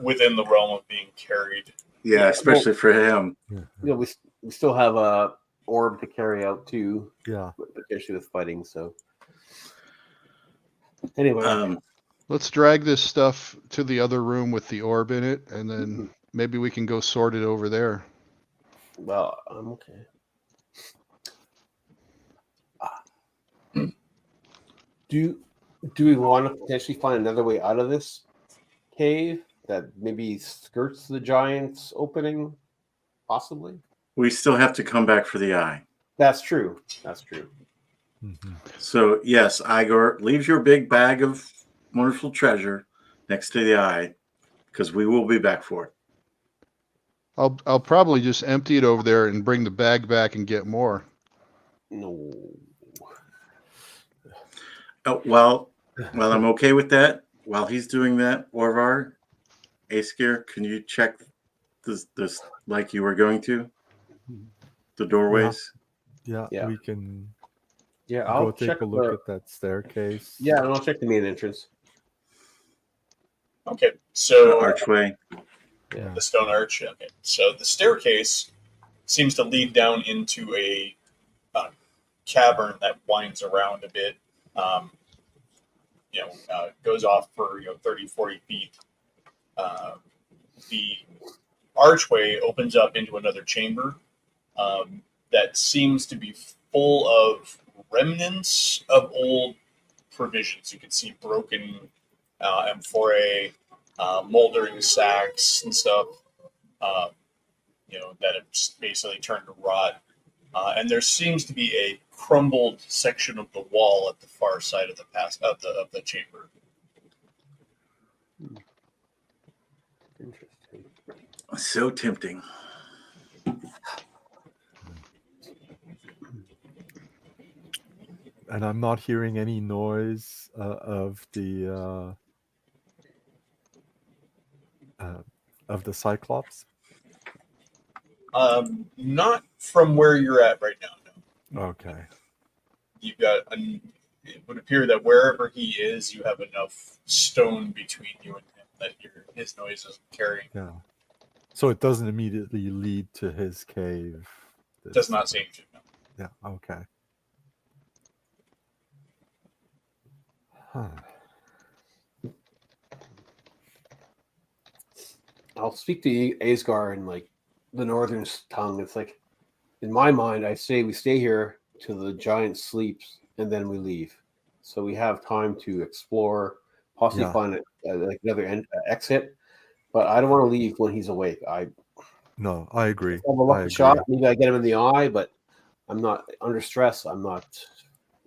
[SPEAKER 1] within the realm of being carried.
[SPEAKER 2] Yeah, especially for him.
[SPEAKER 5] We still have a orb to carry out too.
[SPEAKER 4] Yeah.
[SPEAKER 5] Potentially with fighting. So anyway,
[SPEAKER 3] Let's drag this stuff to the other room with the orb in it, and then maybe we can go sort it over there.
[SPEAKER 5] well, I'm okay. Do we want to potentially find another way out of this cave that maybe skirts the giant's opening? Possibly.
[SPEAKER 2] We still have to come back for the eye.
[SPEAKER 5] That's true. That's true.
[SPEAKER 4] Mm-hmm.
[SPEAKER 2] So, yes, Igor, leave your big bag of wonderful treasure next to the eye, because we will be back for it.
[SPEAKER 3] I'll probably just empty it over there and bring the bag back and get more.
[SPEAKER 5] No.
[SPEAKER 2] Oh, well, I'm okay with that. While he's doing that, Orvar, Aeskir, can you check this like you were going to? The doorways?
[SPEAKER 4] Yeah,
[SPEAKER 5] Yeah.
[SPEAKER 4] we can
[SPEAKER 5] Yeah,
[SPEAKER 4] go
[SPEAKER 5] I'll
[SPEAKER 4] take
[SPEAKER 5] check
[SPEAKER 4] a look at that staircase.
[SPEAKER 5] Yeah, and I'll check the main entrance.
[SPEAKER 1] Okay,
[SPEAKER 2] The
[SPEAKER 1] so
[SPEAKER 2] archway?
[SPEAKER 4] Yeah.
[SPEAKER 1] the stone arch. Okay, so the staircase seems to lead down into a cavern that winds around a bit. Goes off for 30, 40 feet. The archway opens up into another chamber that seems to be full of remnants of old provisions. You can see broken amphorae, moldering sacks and stuff. That have basically turned to rot. And there seems to be a crumbled section of the wall at the far side of the chamber.
[SPEAKER 5] Interesting.
[SPEAKER 2] So tempting.
[SPEAKER 4] And I'm not hearing any noise of the Cyclops.
[SPEAKER 1] Not from where you're at right now. No.
[SPEAKER 4] Okay.
[SPEAKER 1] You've got. It would appear that wherever he is, you have enough stone between you and him that his noise isn't carrying.
[SPEAKER 4] Yeah. So it doesn't immediately lead to his cave.
[SPEAKER 1] Does not seem to. No.
[SPEAKER 4] Yeah. Okay. Huh.
[SPEAKER 5] I'll speak to Aesgar in like the northern tongue. It's like, in my mind, I say we stay here till the giant sleeps and then we leave, so we have time to explore, possibly find like another exit. But I don't want to leave when he's awake.
[SPEAKER 4] No, I agree.
[SPEAKER 5] Have a lucky shot. Maybe I get him in the eye, but I'm not under stress. I'm not.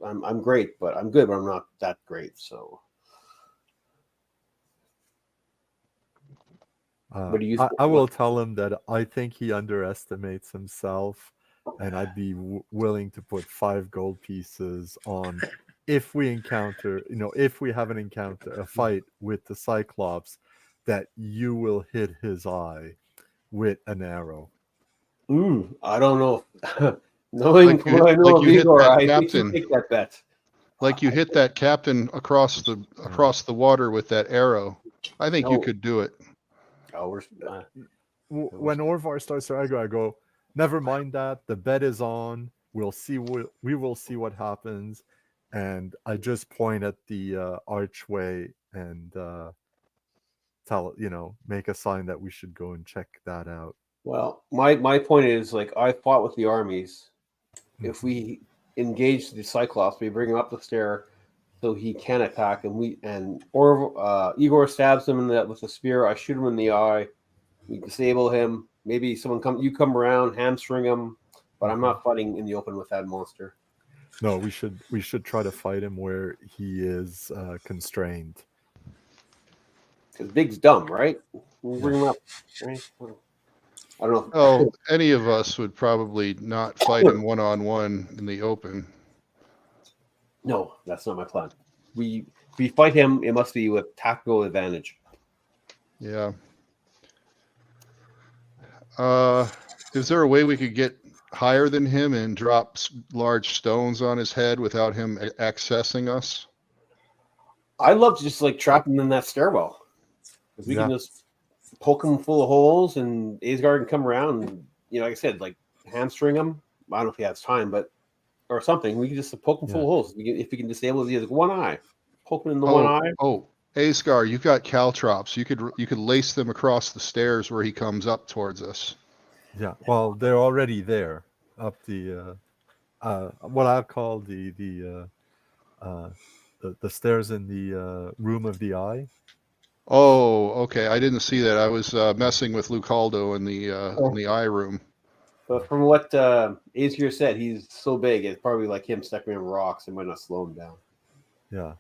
[SPEAKER 5] I'm great, but I'm good, but I'm not that great. So. What do you
[SPEAKER 4] I will tell him that I think he underestimates himself, and I'd be willing to put 5 gold pieces on if we encounter, if we have a fight with the Cyclops, that you will hit his eye with an arrow.
[SPEAKER 5] I don't know. Knowing what I know of Igor, I think you take that bet.
[SPEAKER 3] Like you hit that captain across the water with that arrow. I think you could do it.
[SPEAKER 4] When Orvar starts to argue, I go, never mind that. The bet is on. We'll see. We will see what happens. And I just point at the archway and make a sign that we should go and check that out.
[SPEAKER 5] Well, my point is, like, I fought with the armies. If we engage the Cyclops, we bring him up the stair so he can attack, and Igor stabs him with a spear. I shoot him in the eye. We disable him. Maybe you come around, hamstring him, but I'm not fighting in the open with that monster.
[SPEAKER 4] No, we should try to fight him where he is constrained.
[SPEAKER 5] Because Big's dumb, right? We'll bring him up. Right? I don't know.
[SPEAKER 3] Oh, any of us would probably not fight him one-on-one in the open.
[SPEAKER 5] No, that's not my plan. If we fight him, it must be with tactical advantage.
[SPEAKER 3] Yeah. Is there a way we could get higher than him and drop large stones on his head without him accessing us?
[SPEAKER 5] I'd love to just trap him in that stairwell. Because we can just poke him full of holes, and Aesgar can come around and, like I said, hamstring him. I don't know if he has time, or something. We can just poke him full of holes. If we can disable the one eye, poke him in the one eye.
[SPEAKER 3] Oh, Aesgar, you've got caltrops. You could lace them across the stairs where he comes up towards us.
[SPEAKER 4] Yeah, well, they're already there up the what I call the stairs in the room of the eye.
[SPEAKER 3] Oh, okay. I didn't see that. I was messing with Lucaldo in the eye room.
[SPEAKER 5] But from what Aesgar said, he's so big, it's probably like him stepping on rocks. It might not slow him down.
[SPEAKER 4] Yeah.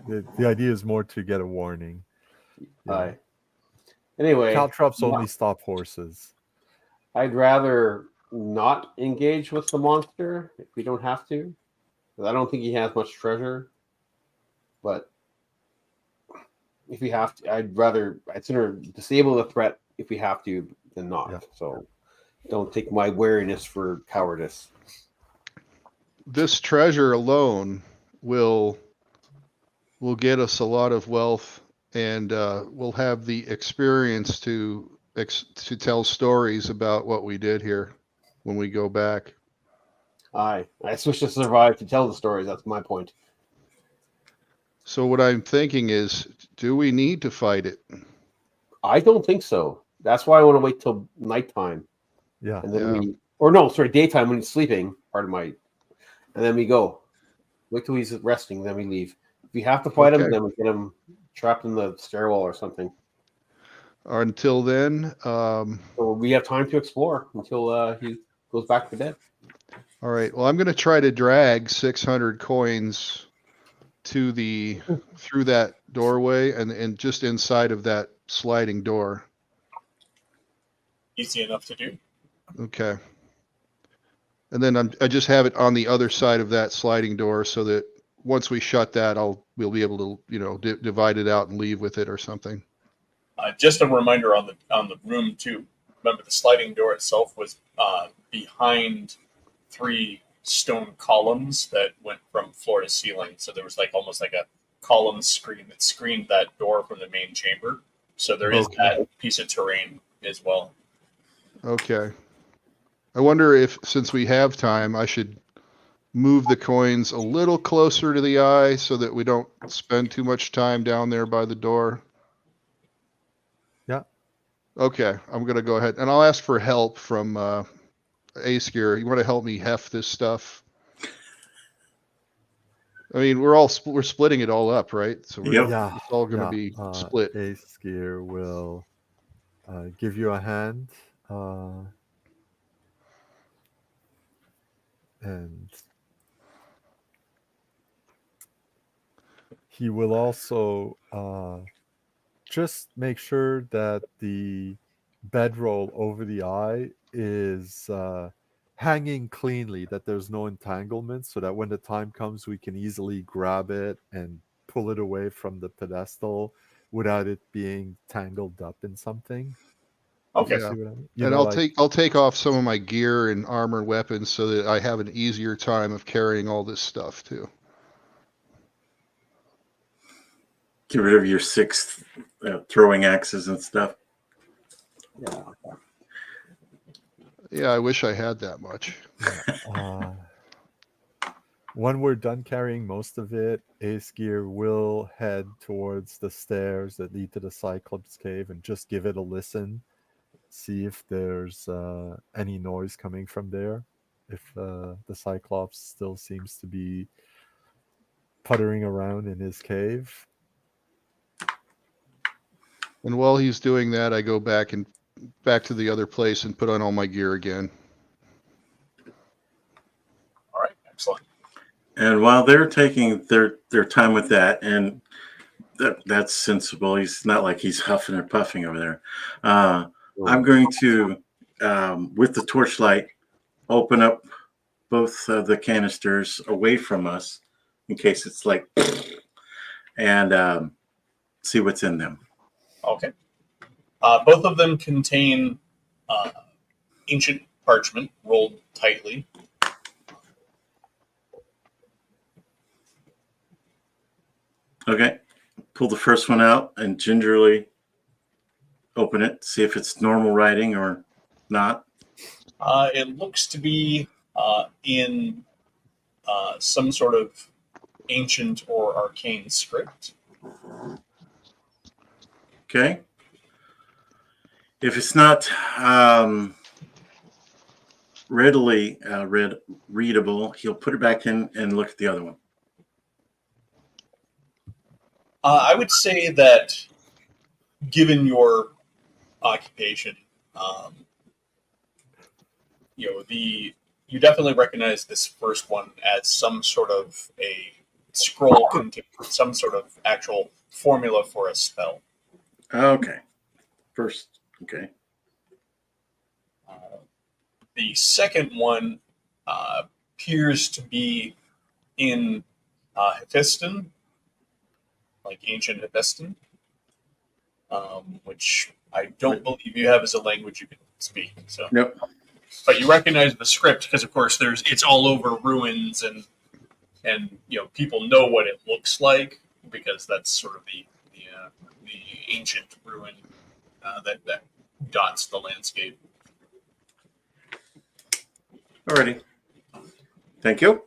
[SPEAKER 4] The idea is more to get a warning.
[SPEAKER 5] Yeah. Anyway,
[SPEAKER 4] caltrops only stop horses.
[SPEAKER 5] I'd rather not engage with the monster if we don't have to. I don't think he has much treasure. But if we have to, I'd sooner disable the threat if we have to than not. Yeah. So don't take my wariness for cowardice.
[SPEAKER 3] This treasure alone will get us a lot of wealth, and we'll have the experience to tell stories about what we did here when we go back.
[SPEAKER 5] I wish to survive to tell the stories. That's my point.
[SPEAKER 3] So what I'm thinking is, do we need to fight it?
[SPEAKER 5] I don't think so. That's why I want to wait till nighttime.
[SPEAKER 4] Yeah.
[SPEAKER 5] And then daytime when he's sleeping, and then we go. Wait till he's resting, then we leave. If we have to fight him, then we get him trapped in the stairwell or something.
[SPEAKER 3] Until then,
[SPEAKER 5] so we have time to explore until he goes back to bed.
[SPEAKER 3] All right. Well, I'm going to try to drag 600 coins to through that doorway and just inside of that sliding door.
[SPEAKER 1] Easy enough to do.
[SPEAKER 3] Okay. And then I just have it on the other side of that sliding door so that once we shut that, we'll be able to, divide it out and leave with it or something.
[SPEAKER 1] Just a reminder on the room too. Remember, the sliding door itself was behind 3 stone columns that went from floor to ceiling. So there was almost like a column screen that screened that door from the main chamber. So there is that piece of terrain as well.
[SPEAKER 3] Okay. I wonder if, since we have time, I should move the coins a little closer to the eye so that we don't spend too much time down there by the door.
[SPEAKER 4] Yeah.
[SPEAKER 3] Okay, I'm gonna go ahead and I'll ask for help from Ace Gear. You want to help me heft this stuff? I mean, we're splitting it all up, right? So
[SPEAKER 2] Yep.
[SPEAKER 4] Yeah.
[SPEAKER 3] it's all gonna be split.
[SPEAKER 4] Ace Gear will give you a hand. And he will also just make sure that the bedroll over the eye is hanging cleanly, that there's no entanglement, so that when the time comes, we can easily grab it and pull it away from the pedestal without it being tangled up in something.
[SPEAKER 1] Okay.
[SPEAKER 3] Yeah.
[SPEAKER 4] See what I mean?
[SPEAKER 3] And I'll take off some of my gear and armor and weapons so that I have an easier time of carrying all this stuff too.
[SPEAKER 2] Get rid of your 6 throwing axes and stuff.
[SPEAKER 5] Yeah.
[SPEAKER 3] Yeah, I wish I had that much.
[SPEAKER 4] When we're done carrying most of it, Ace Gear will head towards the stairs that lead to the Cyclops cave and just give it a listen. See if there's any noise coming from there. If the Cyclops still seems to be puttering around in his cave.
[SPEAKER 3] And while he's doing that, I go back to the other place and put on all my gear again.
[SPEAKER 1] All right. Excellent.
[SPEAKER 2] And while they're taking their time with that, and that's sensible. He's not like he's huffing or puffing over there. I'm going to, with the torchlight, open up both the canisters away from us in case it's and see what's in them.
[SPEAKER 1] Okay. Both of them contain ancient parchment rolled tightly.
[SPEAKER 2] Okay. Pull the first one out and gingerly open it, see if it's normal writing or not.
[SPEAKER 1] It looks to be in some sort of ancient or arcane script.
[SPEAKER 2] Okay. If it's not readily readable, he'll put it back in and look at the other one.
[SPEAKER 1] I would say that, given your occupation, you definitely recognize this first one as some sort of a scroll containing some sort of actual formula for a spell.
[SPEAKER 2] Okay. First, okay.
[SPEAKER 1] The second one appears to be in Hephaeston, like ancient Hephaeston, which I don't believe you have as a language you can speak. So,
[SPEAKER 2] Nope.
[SPEAKER 1] But you recognize the script because, of course, it's all over ruins and people know what it looks like because that's sort of the ancient ruin that dots the landscape.
[SPEAKER 2] Alrighty. Thank you.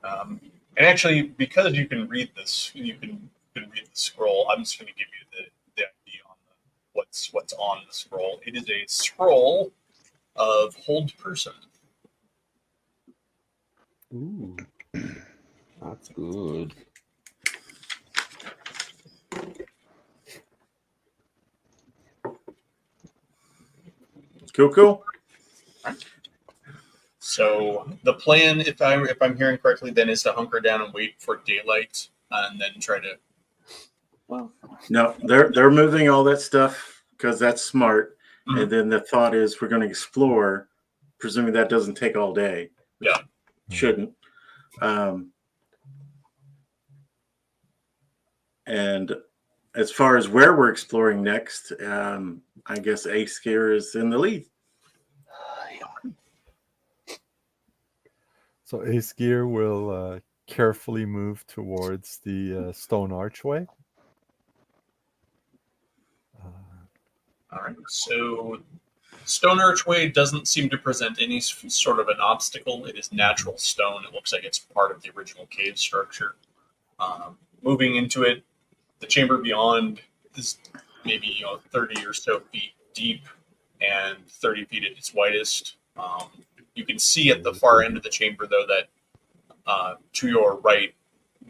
[SPEAKER 1] And actually, because you can read this, you can read the scroll. I'm just going to give you the idea on what's on the scroll. It is a scroll of hold person.
[SPEAKER 5] Ooh, that's good.
[SPEAKER 2] Cool.
[SPEAKER 1] So the plan, if I'm hearing correctly, then is to hunker down and wait for daylight, and then try to.
[SPEAKER 5] Well,
[SPEAKER 2] No, they're moving all that stuff because that's smart.
[SPEAKER 1] Mhm.
[SPEAKER 2] And then the thought is we're going to explore, presuming that doesn't take all day.
[SPEAKER 1] Yeah.
[SPEAKER 2] Shouldn't. And as far as where we're exploring next, I guess Ace Gear is in the lead.
[SPEAKER 4] So Ace Gear will carefully move towards the stone archway.
[SPEAKER 1] All right. So stone archway doesn't seem to present any sort of an obstacle. It is natural stone. It looks like it's part of the original cave structure. Moving into it, the chamber beyond is maybe 30 or so feet deep and 30 feet at its widest. You can see at the far end of the chamber, though, that to your right,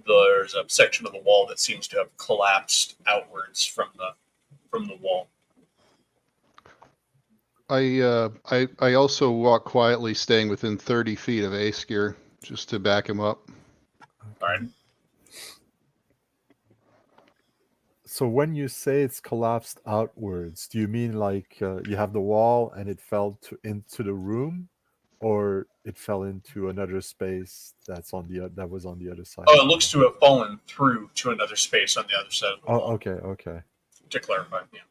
[SPEAKER 1] there's a section of the wall that seems to have collapsed outwards from the wall.
[SPEAKER 3] I also walk quietly, staying within 30 feet of Ace Gear, just to back him up.
[SPEAKER 1] All right.
[SPEAKER 4] So when you say it's collapsed outwards, do you mean like you have the wall and it fell into the room, or it fell into another space that was on the other side?
[SPEAKER 1] Oh, it looks to have fallen through to another space on the other side of the wall.
[SPEAKER 4] Okay.
[SPEAKER 1] To clarify, yeah.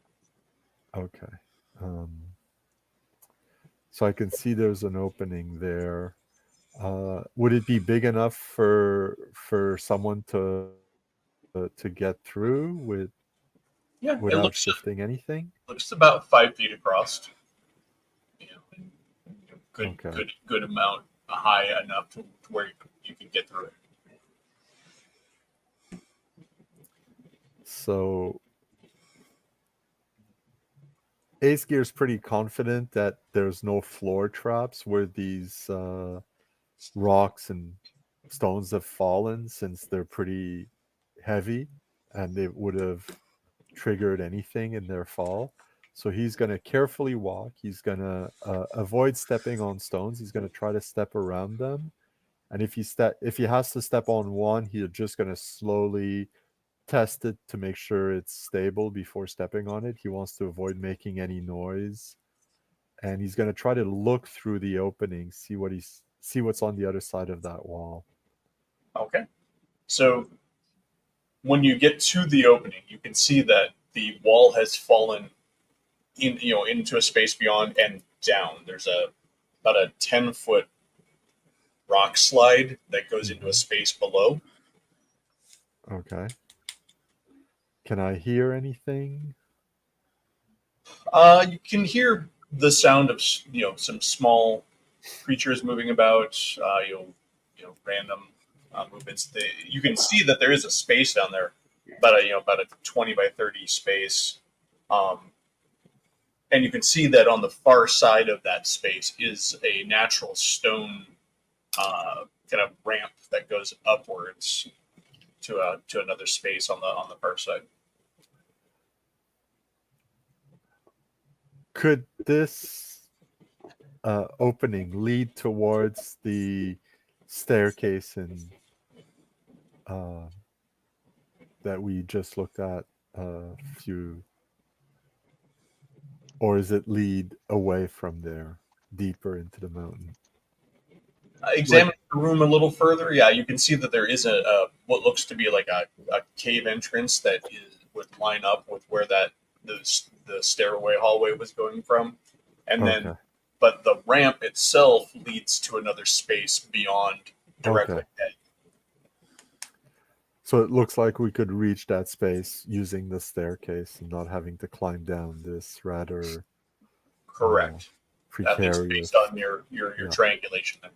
[SPEAKER 4] Okay. So I can see there's an opening there. Would it be big enough for someone to get through
[SPEAKER 1] Yeah,
[SPEAKER 4] without shifting anything?
[SPEAKER 1] looks about 5 feet across. And
[SPEAKER 4] Okay.
[SPEAKER 1] good amount, high enough to where you can get through it.
[SPEAKER 4] So Ace Gear's pretty confident that there's no floor traps where these rocks and stones have fallen, since they're pretty heavy and they would have triggered anything in their fall. So he's going to carefully walk. He's going to avoid stepping on stones. He's going to try to step around them. And if he has to step on one, he's just going to slowly test it to make sure it's stable before stepping on it. He wants to avoid making any noise. And he's going to try to look through the opening, see what's on the other side of that wall.
[SPEAKER 1] Okay. So when you get to the opening, you can see that the wall has fallen into a space beyond and down. There's about a 10-foot rock slide that goes into a space below.
[SPEAKER 4] Okay. Can I hear anything?
[SPEAKER 1] You can hear the sound of some small creatures moving about. Random movements. You can see that there is a space down there, about a 20 by 30 space, and you can see that on the far side of that space is a natural stone kind of ramp that goes upwards to another space on the far side.
[SPEAKER 4] Could this opening lead towards the staircase that we just looked at a few, or is it lead away from there, deeper into the mountain?
[SPEAKER 1] Examine the room a little further. Yeah, you can see that there is a what looks to be like a cave entrance that would line up with where the stairway hallway was going from, and then but the ramp itself leads to another space beyond directly ahead.
[SPEAKER 4] So it looks like we could reach that space using the staircase and not having to climb down this rather
[SPEAKER 1] correct
[SPEAKER 4] precarious.
[SPEAKER 1] At least based on your triangulation there.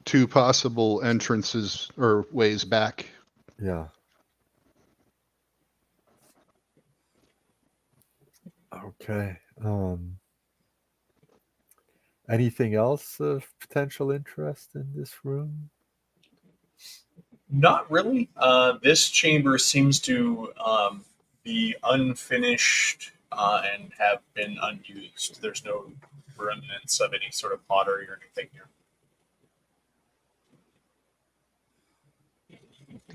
[SPEAKER 3] Two possible entrances or ways back.
[SPEAKER 4] Yeah. Okay. Anything else of potential interest in this room?
[SPEAKER 1] Not really. This chamber seems to be unfinished and have been unused. There's no remnants of any sort of pottery or anything here.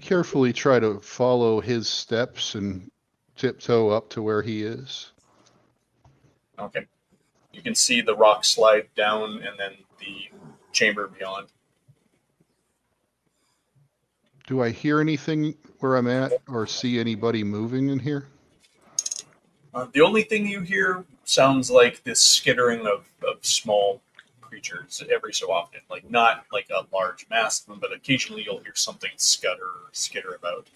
[SPEAKER 3] carefully try to follow his steps and tiptoe up to where he is.
[SPEAKER 1] Okay. You can see the rock slide down and then the chamber beyond.
[SPEAKER 3] Do I hear anything where I'm at or see anybody moving in here?
[SPEAKER 1] The only thing you hear sounds like this skittering of small creatures every so often. Like, not like a large mass of them, but occasionally you'll hear something scutter or skitter about.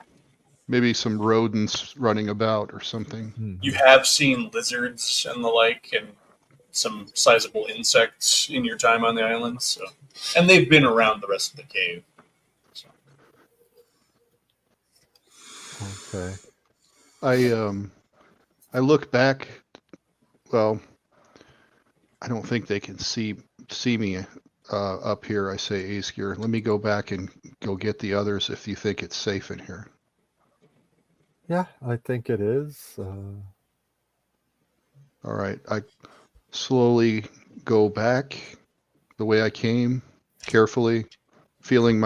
[SPEAKER 3] Maybe some rodents running about or something.
[SPEAKER 4] Mhm.
[SPEAKER 1] You have seen lizards and the like, and some sizable insects in your time on the island. So, and they've been around the rest of the cave. So.
[SPEAKER 4] Okay.
[SPEAKER 3] I look back. Well, I don't think they can see me up here. I say, Aesgear, let me go back and go get the others if you think it's safe in here.
[SPEAKER 4] Yeah, I think it is.
[SPEAKER 3] All right. I slowly go back the way I came, carefully, feeling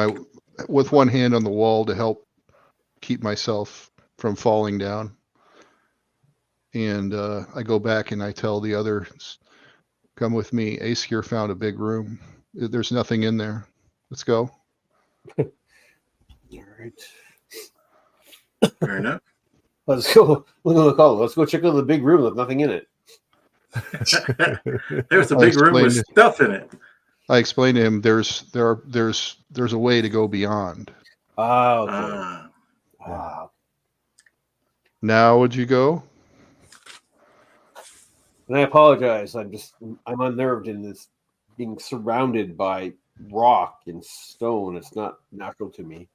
[SPEAKER 3] with one hand on the wall to help keep myself from falling down. And I go back and I tell the others, come with me. Aesgear found a big room. There's nothing in there. Let's go.
[SPEAKER 5] All right.
[SPEAKER 2] Fair enough.
[SPEAKER 5] Let's go. Let's go check out the big room with nothing in it.
[SPEAKER 2] There's a
[SPEAKER 3] I'll
[SPEAKER 2] big room with
[SPEAKER 3] explain
[SPEAKER 2] stuff in it.
[SPEAKER 3] I explained to him there's a way to go beyond.
[SPEAKER 5] Ah, okay.
[SPEAKER 2] Ah,
[SPEAKER 5] Ah.
[SPEAKER 3] Now would you go?
[SPEAKER 5] And I apologize. I'm unnerved in this being surrounded by rock and stone. It's not natural to me.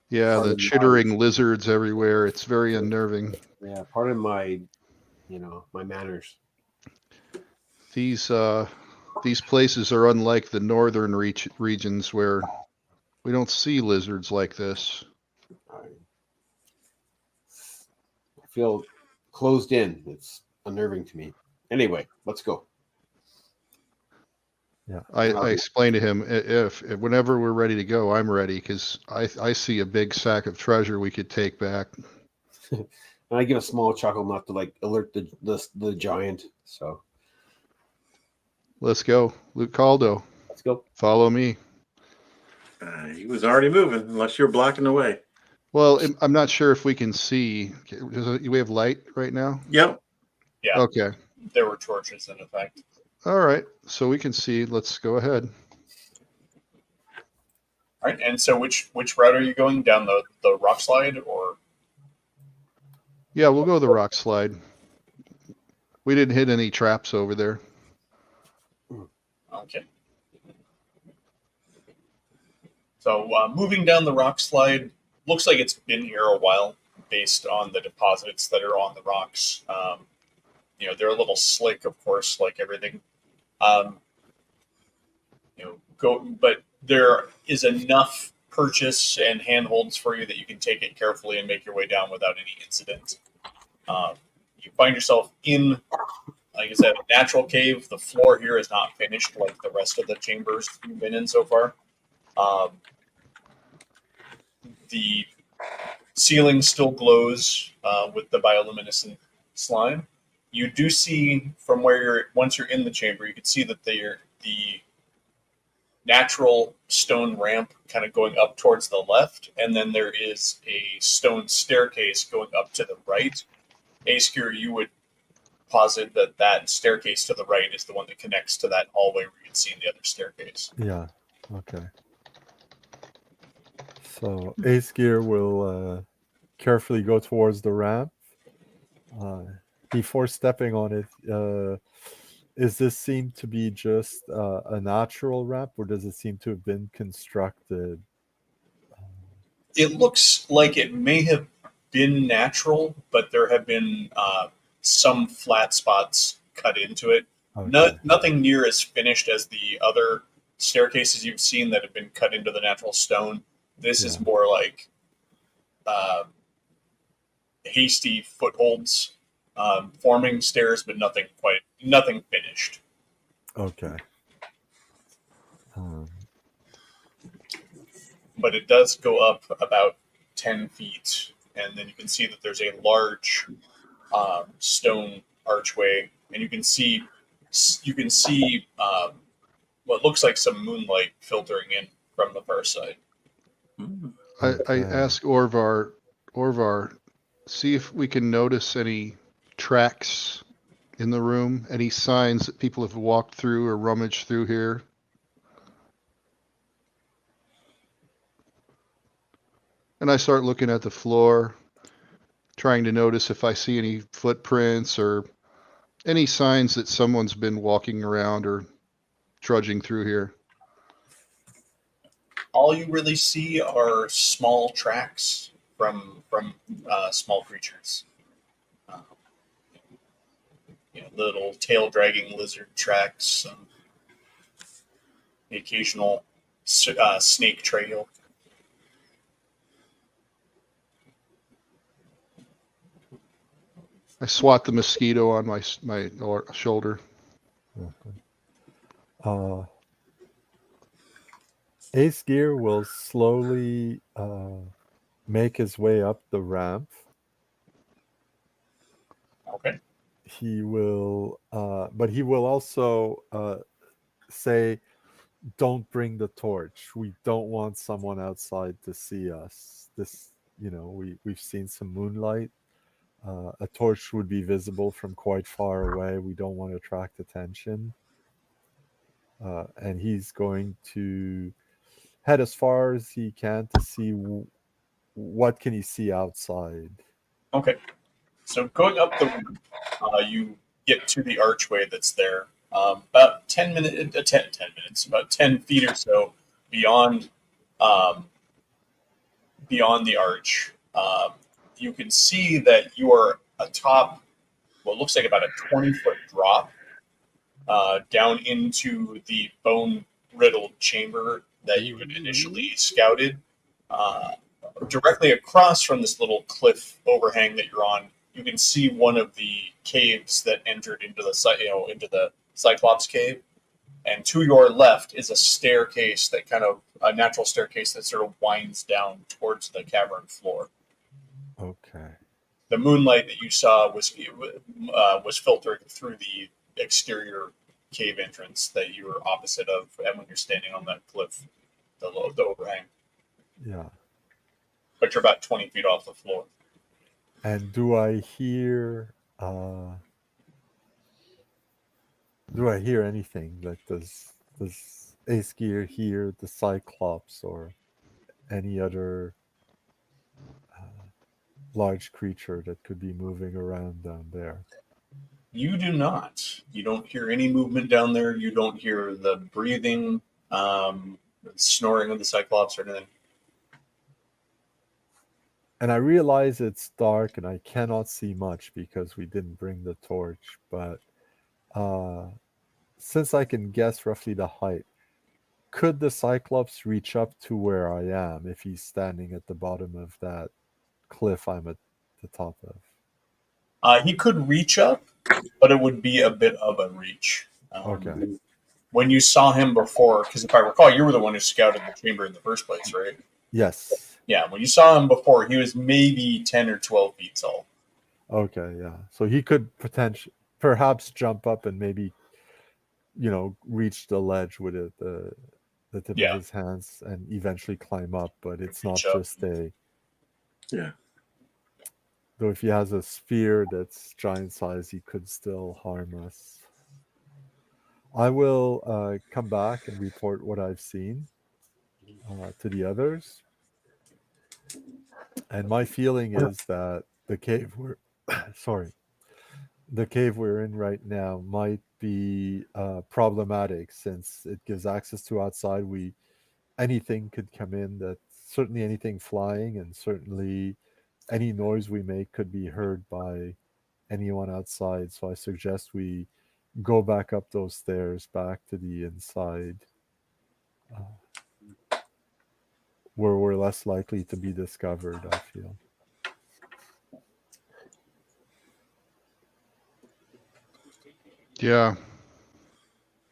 [SPEAKER 3] Yeah, the
[SPEAKER 5] Pardon
[SPEAKER 3] chittering lizards everywhere. It's very unnerving.
[SPEAKER 5] Yeah, pardon my my manners.
[SPEAKER 3] These places are unlike the northern regions where we don't see lizards like this.
[SPEAKER 5] I feel closed in. It's unnerving to me. Anyway, let's go.
[SPEAKER 4] Yeah.
[SPEAKER 3] I explained to him if whenever we're ready to go, I'm ready because I see a big sack of treasure we could take back.
[SPEAKER 5] And I give a small chuckle not to like alert the giant. So
[SPEAKER 3] Let's go, Luke Caldo.
[SPEAKER 5] let's go.
[SPEAKER 3] Follow me.
[SPEAKER 2] he was already moving, unless you're blocking the way.
[SPEAKER 3] Well, I'm not sure if we can see. We have light right now.
[SPEAKER 2] Yep.
[SPEAKER 1] Yeah,
[SPEAKER 3] Okay.
[SPEAKER 1] there were torches in effect.
[SPEAKER 3] All right. So we can see. Let's go ahead.
[SPEAKER 1] All right, and so which route are you going down, the rock slide or?
[SPEAKER 3] Yeah, we'll go the rock slide. We didn't hit any traps over there.
[SPEAKER 1] Okay. So moving down the rock slide, looks like it's been here a while based on the deposits that are on the rocks. They're a little slick, of course, like everything. But there is enough purchase and handholds for you that you can take it carefully and make your way down without any incident. You find yourself in, like I said, a natural cave. The floor here is not finished like the rest of the chambers you've been in so far. The ceiling still glows with the bioluminescent slime. You do see from once you're in the chamber, you can see that the natural stone ramp kind of going up towards the left, and then there is a stone staircase going up to the right. Aesgear, you would posit that staircase to the right is the one that connects to that hallway where you'd seen the other staircase.
[SPEAKER 4] Yeah. Okay. So Aesgear will carefully go towards the ramp. Before stepping on it, is this seem to be just a natural ramp, or does it seem to have been constructed?
[SPEAKER 1] It looks like it may have been natural, but there have been some flat spots cut into it.
[SPEAKER 4] Okay.
[SPEAKER 1] Nothing near as finished as the other staircases you've seen that have been cut into the natural stone. This is more like hasty footholds, forming stairs, but nothing finished.
[SPEAKER 4] Okay.
[SPEAKER 1] But it does go up about 10 feet, and then you can see that there's a large stone archway, and you can see what looks like some moonlight filtering in from the far side.
[SPEAKER 3] I
[SPEAKER 4] Okay.
[SPEAKER 3] ask Orvar, see if we can notice any tracks in the room, any signs that people have walked through or rummaged through here. And I start looking at the floor, trying to notice if I see any footprints or any signs that someone's been walking around or trudging through here.
[SPEAKER 1] All you really see are small tracks from small creatures. Little tail dragging lizard tracks, the occasional snake trail.
[SPEAKER 3] I swat the mosquito on my shoulder.
[SPEAKER 4] Ace Gear will slowly make his way up the ramp.
[SPEAKER 1] Okay.
[SPEAKER 4] He will, but he will also say, "Don't bring the torch. We don't want someone outside to see us. This, we've seen some moonlight. A torch would be visible from quite far away. We don't want to attract attention." And he's going to head as far as he can to see what can he see outside.
[SPEAKER 1] Okay. So going up the roof, you get to the archway that's there. About 10 minutes, about 10 feet or so beyond the arch. You can see that you are atop what looks like about a 20-foot drop down into the bone-riddled chamber that you had initially scouted. Directly across from this little cliff overhang that you're on, you can see one of the caves that entered into the Cyclops cave, and to your left is a staircase a natural staircase that sort of winds down towards the cavern floor.
[SPEAKER 4] Okay.
[SPEAKER 1] The moonlight that you saw was filtering through the exterior cave entrance that you were opposite of, and when you're standing on that cliff, the overhang.
[SPEAKER 4] Yeah.
[SPEAKER 1] But you're about 20 feet off the floor.
[SPEAKER 4] And do I hear anything? Like does Ace Gear hear the Cyclops or any other large creature that could be moving around down there?
[SPEAKER 1] You do not. You don't hear any movement down there. You don't hear the breathing, snoring of the Cyclops or anything.
[SPEAKER 4] And I realize it's dark and I cannot see much because we didn't bring the torch, but since I can guess roughly the height, could the Cyclops reach up to where I am if he's standing at the bottom of that cliff I'm at the top of?
[SPEAKER 1] He could reach up, but it would be a bit of a reach.
[SPEAKER 4] Okay.
[SPEAKER 1] When you saw him before, because if I recall, you were the one who scouted the chamber in the first place, right?
[SPEAKER 4] Yes.
[SPEAKER 1] Yeah, when you saw him before, he was maybe 10 or 12 feet tall.
[SPEAKER 4] Okay, yeah. So he could perhaps jump up and maybe, reach the ledge with it, the tip of his hands and eventually climb up, but it's not just a...
[SPEAKER 2] Yeah.
[SPEAKER 4] Though if he has a spear that's giant size, he could still harm us. I will come back and report what I've seen to the others. And my feeling is that the cave we're in right now might be problematic since it gives access to outside. Anything could come in. That certainly anything flying, and certainly any noise we make could be heard by anyone outside. So I suggest we go back up those stairs back to the inside, where we're less likely to be discovered, I feel.
[SPEAKER 3] Yeah.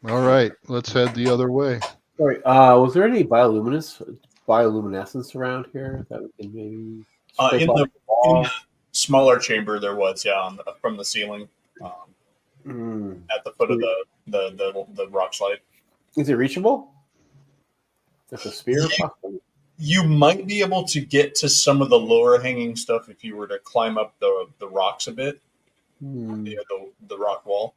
[SPEAKER 3] All right, let's head the other way.
[SPEAKER 5] Sorry, was there any bioluminescence bioluminescence around here that we can maybe scrape
[SPEAKER 1] In
[SPEAKER 5] off
[SPEAKER 1] the
[SPEAKER 5] wall?
[SPEAKER 1] smaller chamber, there was from the ceiling at the foot of the rock slide.
[SPEAKER 5] Is it reachable? There's a spear, possibly.
[SPEAKER 1] You might be able to get to some of the lower hanging stuff if you were to climb up the rocks a bit, the rock wall.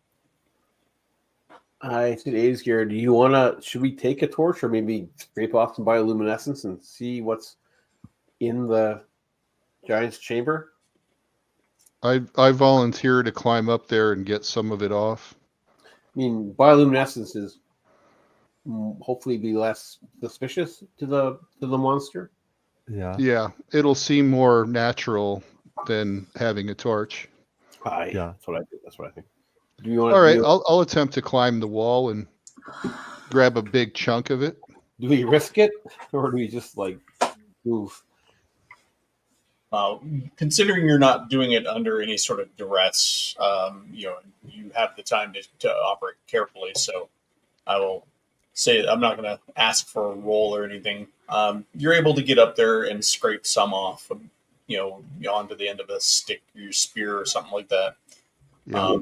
[SPEAKER 5] I see A's gear. Do you want to? Should we take a torch or maybe scrape off some bioluminescence and see what's in the giant's chamber?
[SPEAKER 3] I volunteer to climb up there and get some of it off.
[SPEAKER 5] I mean, bioluminescence is hopefully be less suspicious to the monster.
[SPEAKER 4] Yeah.
[SPEAKER 3] Yeah, it'll seem more natural than having a torch.
[SPEAKER 4] Yeah.
[SPEAKER 5] That's what I think. That's what I think. Do you want?
[SPEAKER 3] All right, I'll attempt to climb the wall and grab a big chunk of it.
[SPEAKER 5] Do we risk it, or do we just like move?
[SPEAKER 1] Considering you're not doing it under any sort of duress, you have the time to operate carefully. So I will say I'm not going to ask for a roll or anything. You're able to get up there and scrape some off, onto the end of a stick, your spear or something like that.
[SPEAKER 3] Yeah.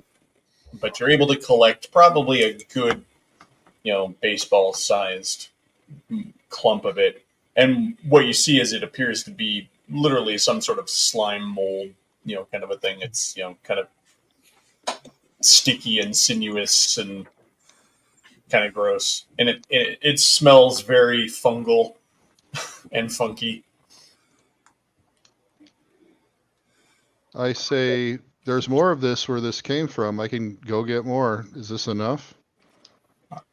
[SPEAKER 1] But you're able to collect probably a good, baseball-sized clump of it. And what you see is it appears to be literally some sort of slime mold, kind of a thing. It's, kind of sticky and sinuous and kind of gross. And it smells very fungal and funky.
[SPEAKER 3] I say there's more of this where this came from. I can go get more. Is this enough?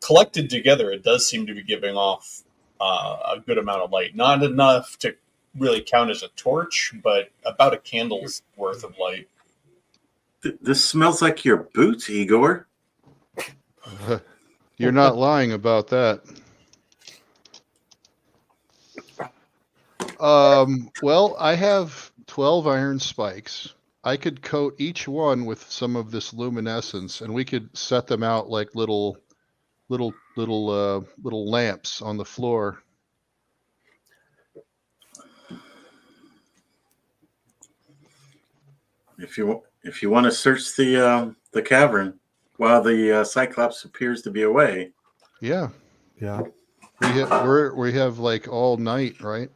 [SPEAKER 1] Collected together, it does seem to be giving off a good amount of light. Not enough to really count as a torch, but about a candle's worth of light.
[SPEAKER 2] This smells like your boots, Igor.
[SPEAKER 3] You're not lying about that. Well, I have 12 iron spikes. I could coat each one with some of this luminescence, and we could set them out like little lamps on the floor.
[SPEAKER 2] If you want to search the cavern while the Cyclops appears to be away.
[SPEAKER 3] Yeah,
[SPEAKER 4] Yeah.
[SPEAKER 3] we have like all night, right?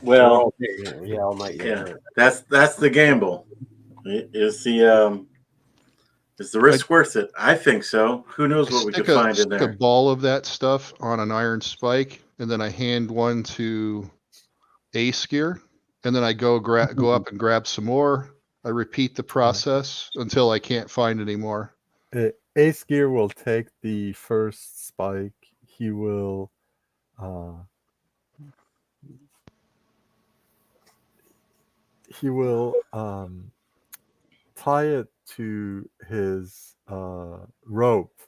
[SPEAKER 2] Well,
[SPEAKER 5] all night.
[SPEAKER 2] Yeah, that's the gamble. Is the risk worth it? I think so. Who knows what we could find in
[SPEAKER 3] Stick a
[SPEAKER 2] there?
[SPEAKER 3] ball of that stuff on an iron spike, and then I hand one to Ace Gear, and then I go up and grab some more. I repeat the process until I can't find any more.
[SPEAKER 4] Ace Gear will take the first spike. He will tie it to his rope,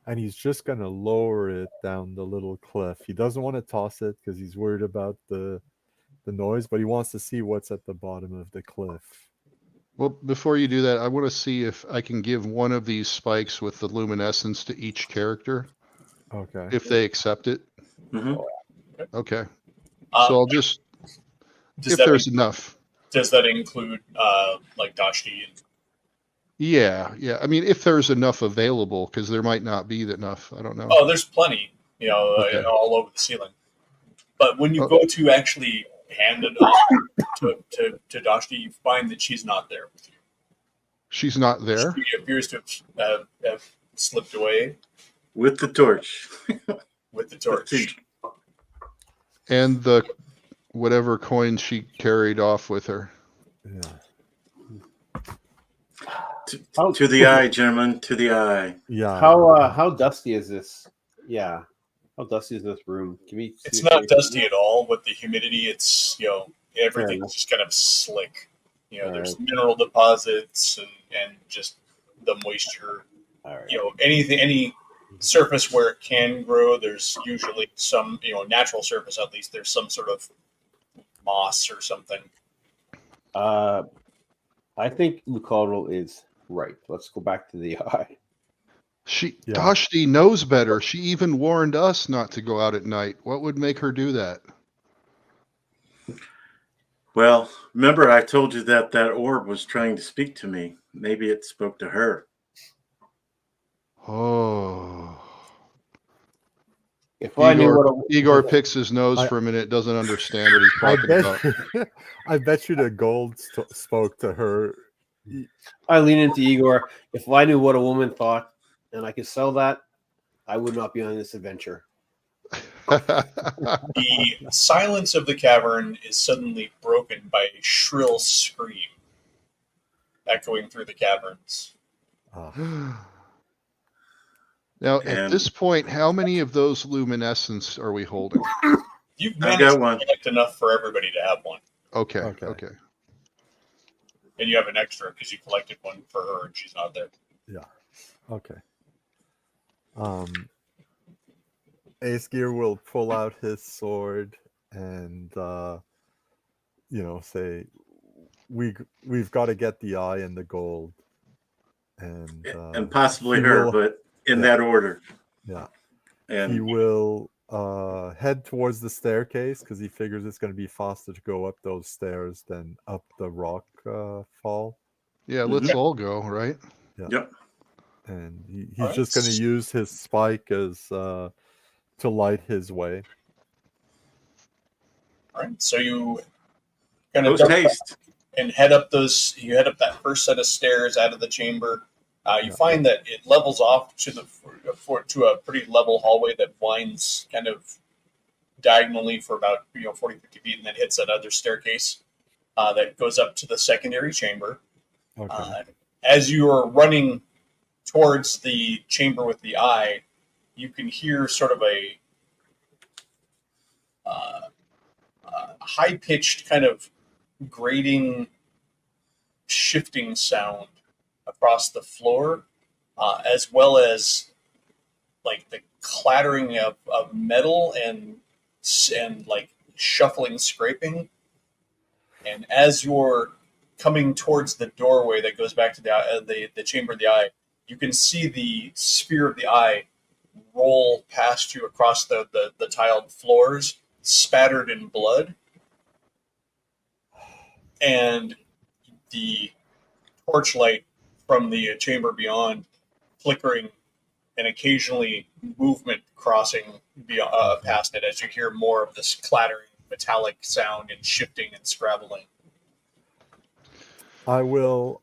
[SPEAKER 4] and he's just gonna lower it down the little cliff. He doesn't want to toss it because he's worried about the noise, but he wants to see what's at the bottom of the cliff.
[SPEAKER 3] Well, before you do that, I want to see if I can give one of these spikes with the luminescence to each character,
[SPEAKER 4] Okay.
[SPEAKER 3] if they accept it.
[SPEAKER 2] Mhm.
[SPEAKER 3] Okay. So I'll just, if there's enough.
[SPEAKER 1] Does that include like Dashti?
[SPEAKER 3] Yeah. I mean, if there's enough available, because there might not be enough. I don't know.
[SPEAKER 1] Oh, there's plenty,
[SPEAKER 3] Okay.
[SPEAKER 1] all over the ceiling. But when you go to actually hand it off to Dashti, you find that she's not there with you.
[SPEAKER 3] She's not there?
[SPEAKER 1] She appears to have slipped away
[SPEAKER 2] With the torch.
[SPEAKER 1] with the torch.
[SPEAKER 3] And the whatever coin she carried off with her.
[SPEAKER 4] Yeah.
[SPEAKER 2] To the eye, gentlemen. To the eye.
[SPEAKER 4] Yeah.
[SPEAKER 5] How dusty is this? Yeah. How dusty is this room? Can we?
[SPEAKER 1] It's not dusty at all. With the humidity, it's everything's just kind of slick. There's mineral deposits and just the moisture.
[SPEAKER 5] All right.
[SPEAKER 1] Any surface where it can grow, there's usually some natural surface. At least there's some sort of moss or something.
[SPEAKER 5] I think Lucadral is right. Let's go back to the eye.
[SPEAKER 4] Yeah.
[SPEAKER 3] Dashti knows better. She even warned us not to go out at night. What would make her do that?
[SPEAKER 2] Well, remember I told you that that orb was trying to speak to me. Maybe it spoke to her.
[SPEAKER 3] Oh.
[SPEAKER 5] If I knew
[SPEAKER 3] Igor,
[SPEAKER 5] what a,
[SPEAKER 3] Igor picks his nose
[SPEAKER 4] I-
[SPEAKER 3] for a minute, doesn't understand what he's
[SPEAKER 4] I
[SPEAKER 3] talking
[SPEAKER 4] bet,
[SPEAKER 3] about.
[SPEAKER 4] I bet you the gold spoke to her.
[SPEAKER 5] I lean into Igor. If I knew what a woman thought and I could sell that, I would not be on this adventure.
[SPEAKER 1] The silence of the cavern is suddenly broken by a shrill scream echoing through the caverns.
[SPEAKER 3] Now, at
[SPEAKER 2] And
[SPEAKER 3] this point, how many of those luminescents are we holding?
[SPEAKER 1] You've
[SPEAKER 2] I've
[SPEAKER 1] managed
[SPEAKER 2] got
[SPEAKER 1] to
[SPEAKER 2] one.
[SPEAKER 1] collect enough for everybody to have one,
[SPEAKER 3] Okay.
[SPEAKER 4] Okay.
[SPEAKER 1] and you have an extra because you collected one for her and she's not there.
[SPEAKER 4] Okay. Ace Gear will pull out his sword and say, we've got to get the eye and the gold, and
[SPEAKER 2] possibly
[SPEAKER 4] he
[SPEAKER 2] her,
[SPEAKER 4] will-
[SPEAKER 2] but in
[SPEAKER 4] yeah.
[SPEAKER 2] that order.
[SPEAKER 4] yeah, he
[SPEAKER 2] And
[SPEAKER 4] will head towards the staircase because he figures it's going to be faster to go up those stairs than up the rock fall.
[SPEAKER 3] Yeah, let's
[SPEAKER 2] Mhm.
[SPEAKER 3] all go, right?
[SPEAKER 2] yep.
[SPEAKER 4] And he's
[SPEAKER 1] Alright.
[SPEAKER 4] just going to use his spike as to light his way.
[SPEAKER 1] All right, so you kind of
[SPEAKER 2] Post haste.
[SPEAKER 1] and head up those. You head up that first set of stairs out of the chamber. You
[SPEAKER 4] Yeah.
[SPEAKER 1] find that it levels off to to a pretty level hallway that winds kind of diagonally for about 40, 50 feet, and then hits that other staircase that goes up to the secondary chamber.
[SPEAKER 4] Okay.
[SPEAKER 1] As you are running towards the chamber with the eye, you can hear sort of a high pitched kind of grating, shifting sound across the floor, as well as like the clattering of metal and like shuffling, scraping. And as you're coming towards the doorway that goes back to the chamber of the eye, you can see the sphere of the eye roll past you across the tiled floors, spattered in blood, and the torchlight from the chamber beyond flickering, and occasionally movement crossing past it as you hear more of this clattering metallic sound and shifting and scrabbling.
[SPEAKER 4] I will.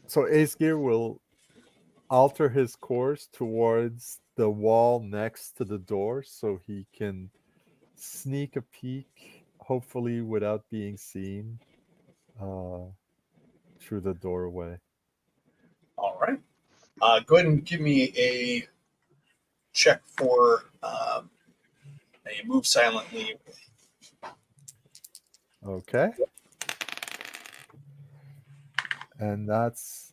[SPEAKER 4] So Ace Gear will alter his course towards the wall next to the door so he can sneak a peek, hopefully without being seen, through the doorway.
[SPEAKER 1] All right. Go ahead and give me a check for a move silently.
[SPEAKER 4] Okay. And that's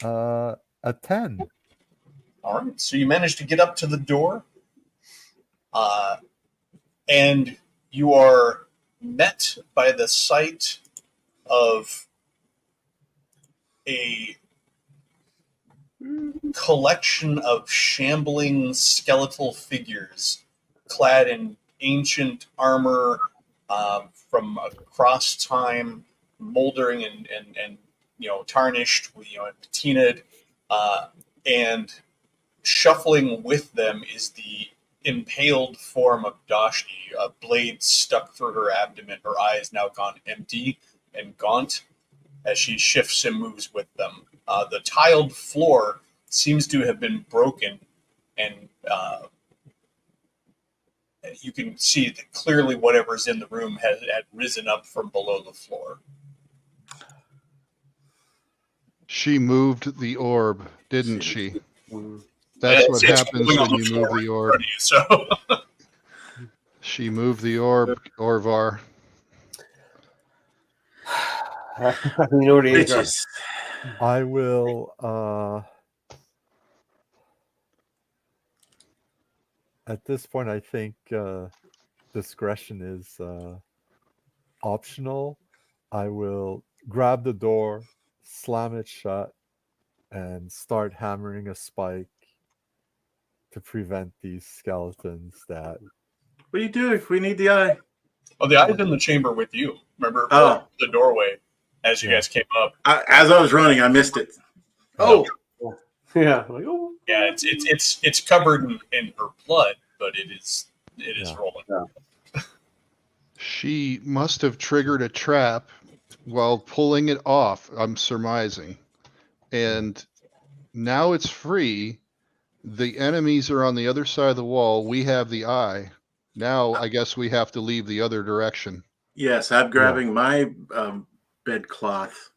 [SPEAKER 4] a 10.
[SPEAKER 1] All right. So you managed to get up to the door, and you are met by the sight of a collection of shambling skeletal figures clad in ancient armor from across time, moldering and tarnished, patinaed, and shuffling with them is the impaled form of Dashti, a blade stuck through her abdomen, her eyes now gone empty and gaunt as she shifts and moves with them. The tiled floor seems to have been broken, and you can see that clearly whatever's in the room had risen up from below the floor.
[SPEAKER 3] She moved the orb, didn't she?
[SPEAKER 5] Mm.
[SPEAKER 3] That's
[SPEAKER 1] Yeah,
[SPEAKER 3] what
[SPEAKER 1] it's
[SPEAKER 3] happens
[SPEAKER 1] moving on
[SPEAKER 3] when
[SPEAKER 1] the
[SPEAKER 3] you move
[SPEAKER 1] floor
[SPEAKER 3] the
[SPEAKER 1] in
[SPEAKER 3] orb.
[SPEAKER 1] front of you, so
[SPEAKER 3] She moved the orb, Orvar.
[SPEAKER 5] You know where it is.
[SPEAKER 2] Bitches.
[SPEAKER 4] I will at this point I think discretion is optional. I will grab the door, slam it shut, and start hammering a spike to prevent these skeletons that.
[SPEAKER 2] What do you do if we need the eye?
[SPEAKER 1] Oh, the eye's in the chamber with you. Remember,
[SPEAKER 2] Oh.
[SPEAKER 1] the doorway as you
[SPEAKER 4] Yeah.
[SPEAKER 1] guys came up.
[SPEAKER 2] As I was running, I missed it. Oh,
[SPEAKER 5] Yeah. Like, oh.
[SPEAKER 1] Yeah, it's covered in her blood, but it is
[SPEAKER 4] Yeah.
[SPEAKER 1] rolling.
[SPEAKER 3] She must have triggered a trap while pulling it off, I'm surmising. And now it's free. The enemies are on the other side of the wall. We have the eye. Now I guess we have to leave the other direction.
[SPEAKER 2] yes, I'm grabbing my bedcloth,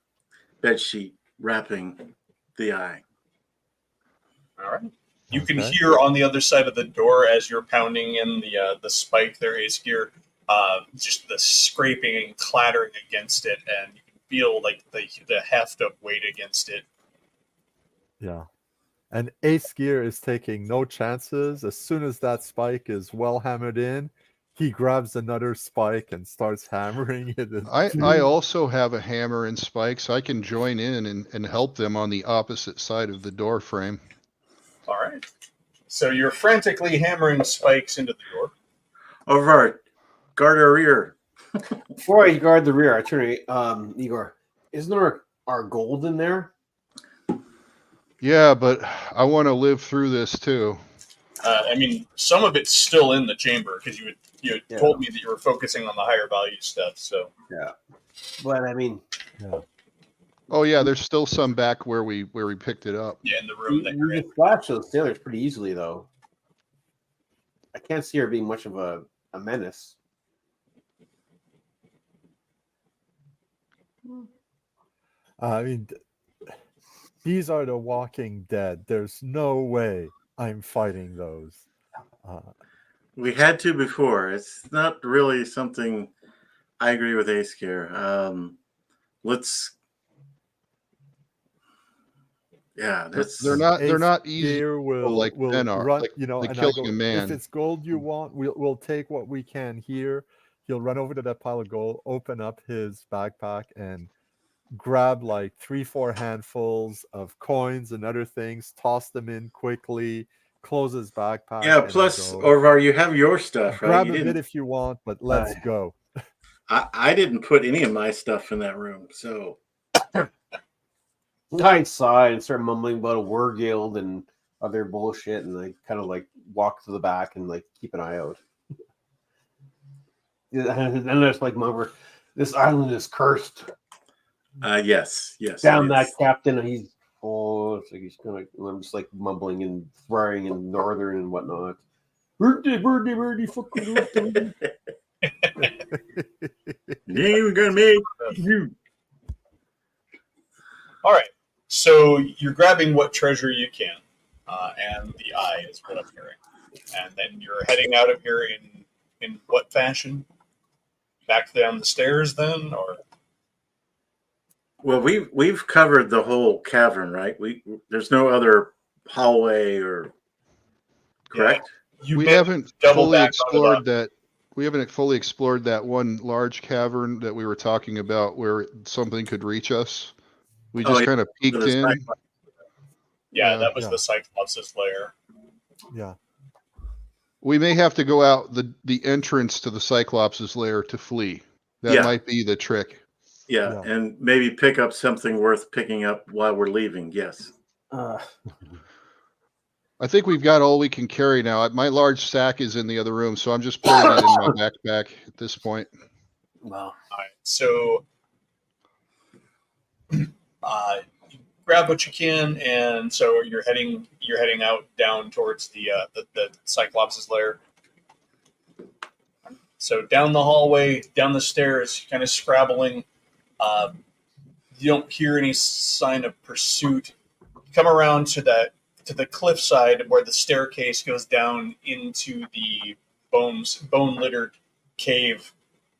[SPEAKER 2] bed sheet, wrapping the eye.
[SPEAKER 1] All right. You can
[SPEAKER 4] Okay.
[SPEAKER 1] hear on the other side of the door as you're pounding in the spike there, Ace Gear, just the scraping and clattering against it, and you can feel like the heft of weight against it.
[SPEAKER 4] Yeah. And Ace Gear is taking no chances. As soon as that spike is well hammered in, he grabs another spike and starts hammering it.
[SPEAKER 3] I also have a hammer and spikes. I can join in and help them on the opposite side of the door frame.
[SPEAKER 1] All right. So you're frantically hammering spikes into the door.
[SPEAKER 2] Over, guard our rear.
[SPEAKER 5] Before I guard the rear, I turn to Igor. Isn't there our gold in there?
[SPEAKER 3] Yeah, but I want to live through this too.
[SPEAKER 1] I mean, some of it's still in the chamber because you had told me that you were focusing on the higher value stuff. So
[SPEAKER 5] Yeah. But I mean,
[SPEAKER 4] Yeah.
[SPEAKER 3] Oh yeah, there's still some back where we picked it up.
[SPEAKER 1] yeah, in the room that you're
[SPEAKER 5] you
[SPEAKER 1] in.
[SPEAKER 5] can flash those sailors pretty easily, though. I can't see her being much of a menace.
[SPEAKER 4] I mean, these are the Walking Dead. There's no way I'm fighting those.
[SPEAKER 2] We had to before. It's not really something. I agree with Ace here. Let's. Yeah, that's.
[SPEAKER 3] They're not easy.
[SPEAKER 4] Gear will
[SPEAKER 3] like men are,
[SPEAKER 4] run,
[SPEAKER 3] like
[SPEAKER 4] you know, and I
[SPEAKER 3] killing
[SPEAKER 4] go,
[SPEAKER 3] a man.
[SPEAKER 4] if it's gold you want, we'll take what we can here. He'll run over to that pile of gold, open up his backpack, and grab like 3-4 handfuls of coins and other things, toss them in quickly, close his backpack.
[SPEAKER 2] Yeah.
[SPEAKER 4] and
[SPEAKER 2] Plus,
[SPEAKER 4] go.
[SPEAKER 2] Orvar, you have your stuff, right?
[SPEAKER 4] Grab
[SPEAKER 2] You
[SPEAKER 4] a
[SPEAKER 2] didn't.
[SPEAKER 4] bit if you want, but let's go.
[SPEAKER 2] I didn't put any of my stuff in that room, so.
[SPEAKER 5] I sigh and start mumbling about a war guild and other bullshit, and I kind of like walk to the back and like keep an eye out. And then there's like mumble, this island is cursed.
[SPEAKER 2] Yes.
[SPEAKER 5] Down
[SPEAKER 2] it
[SPEAKER 5] that
[SPEAKER 2] is.
[SPEAKER 5] captain, and he's it's like he's kind of I'm just like mumbling and swearing in northern and whatnot. Birdie, fucking.
[SPEAKER 2] You gonna make you.
[SPEAKER 1] All right. So you're grabbing what treasure you can, and the eye is what I'm hearing. And then you're heading out of here in what fashion? Back down the stairs, then, or
[SPEAKER 2] Well, we've covered the whole cavern, right? There's no other hallway or correct.
[SPEAKER 1] you
[SPEAKER 3] We
[SPEAKER 1] managed
[SPEAKER 3] haven't
[SPEAKER 1] to double
[SPEAKER 3] fully
[SPEAKER 1] back onto
[SPEAKER 3] explored that. We haven't fully explored that one large cavern that we were talking about where something could reach us. We just
[SPEAKER 2] yeah.
[SPEAKER 3] kind of peeked
[SPEAKER 2] The
[SPEAKER 3] in.
[SPEAKER 2] Cyclops.
[SPEAKER 1] Yeah, that was
[SPEAKER 4] Yeah.
[SPEAKER 1] the Cyclops' lair.
[SPEAKER 4] Yeah.
[SPEAKER 3] We may have to go out the entrance to the Cyclops' lair to flee. That
[SPEAKER 2] Yeah.
[SPEAKER 3] might be the trick.
[SPEAKER 2] Yeah,
[SPEAKER 4] Yeah.
[SPEAKER 2] and maybe pick up something worth picking up while we're leaving. Yes.
[SPEAKER 3] I think we've got all we can carry now. My large sack is in the other room, so I'm just putting it in my backpack at this point.
[SPEAKER 5] Wow.
[SPEAKER 1] All right, so grab what you can, and so you're heading out down towards the Cyclops' lair. So down the hallway, down the stairs, kind of scrabbling. You don't hear any sign of pursuit. You come around to the cliffside where the staircase goes down into the bone littered cave,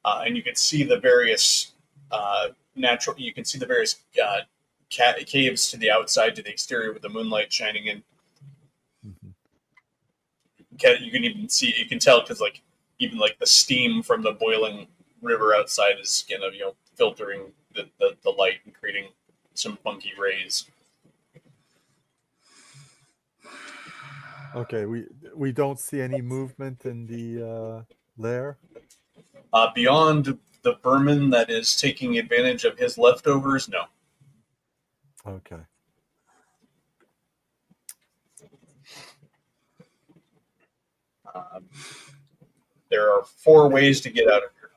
[SPEAKER 1] and you can see the various You can see the various caves to the outside, to the exterior, with the moonlight shining in.
[SPEAKER 4] Mhm.
[SPEAKER 1] You can even see. You can tell because even the steam from the boiling river outside is kind of filtering the light and creating some funky rays.
[SPEAKER 4] Okay, we don't see any movement in the lair.
[SPEAKER 1] Beyond the vermin that is taking advantage of his leftovers, no.
[SPEAKER 4] Okay.
[SPEAKER 1] Um, there are 4 ways to get out of here.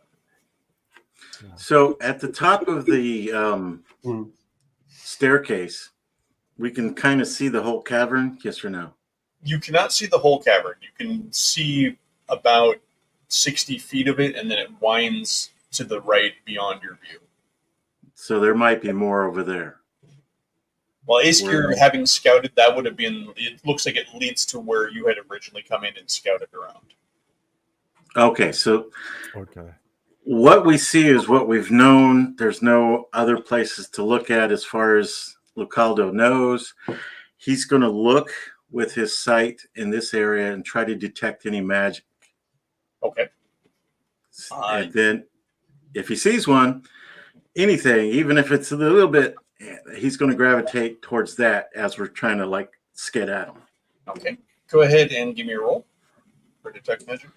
[SPEAKER 2] So at the top of the
[SPEAKER 5] Hmm.
[SPEAKER 2] staircase, we can kind of see the whole cavern. Yes or no?
[SPEAKER 1] You cannot see the whole cavern. You can see about 60 feet of it, and then it winds to the right beyond your view.
[SPEAKER 2] So there might be more over there.
[SPEAKER 1] Well, Aesir,
[SPEAKER 2] Where-
[SPEAKER 1] having scouted, that would have been. It looks like it leads to where you had originally come in and scouted around.
[SPEAKER 2] Okay, so
[SPEAKER 4] Okay.
[SPEAKER 2] what we see is what we've known. There's no other places to look at as far as Lucaldo knows. He's going to look with his sight in this area and try to detect any magic.
[SPEAKER 1] Okay.
[SPEAKER 2] And then if he sees one, anything, even if it's a little bit, he's going to gravitate towards that as we're trying to like skedaddle.
[SPEAKER 1] Okay. Go ahead and give me a roll for detect magic.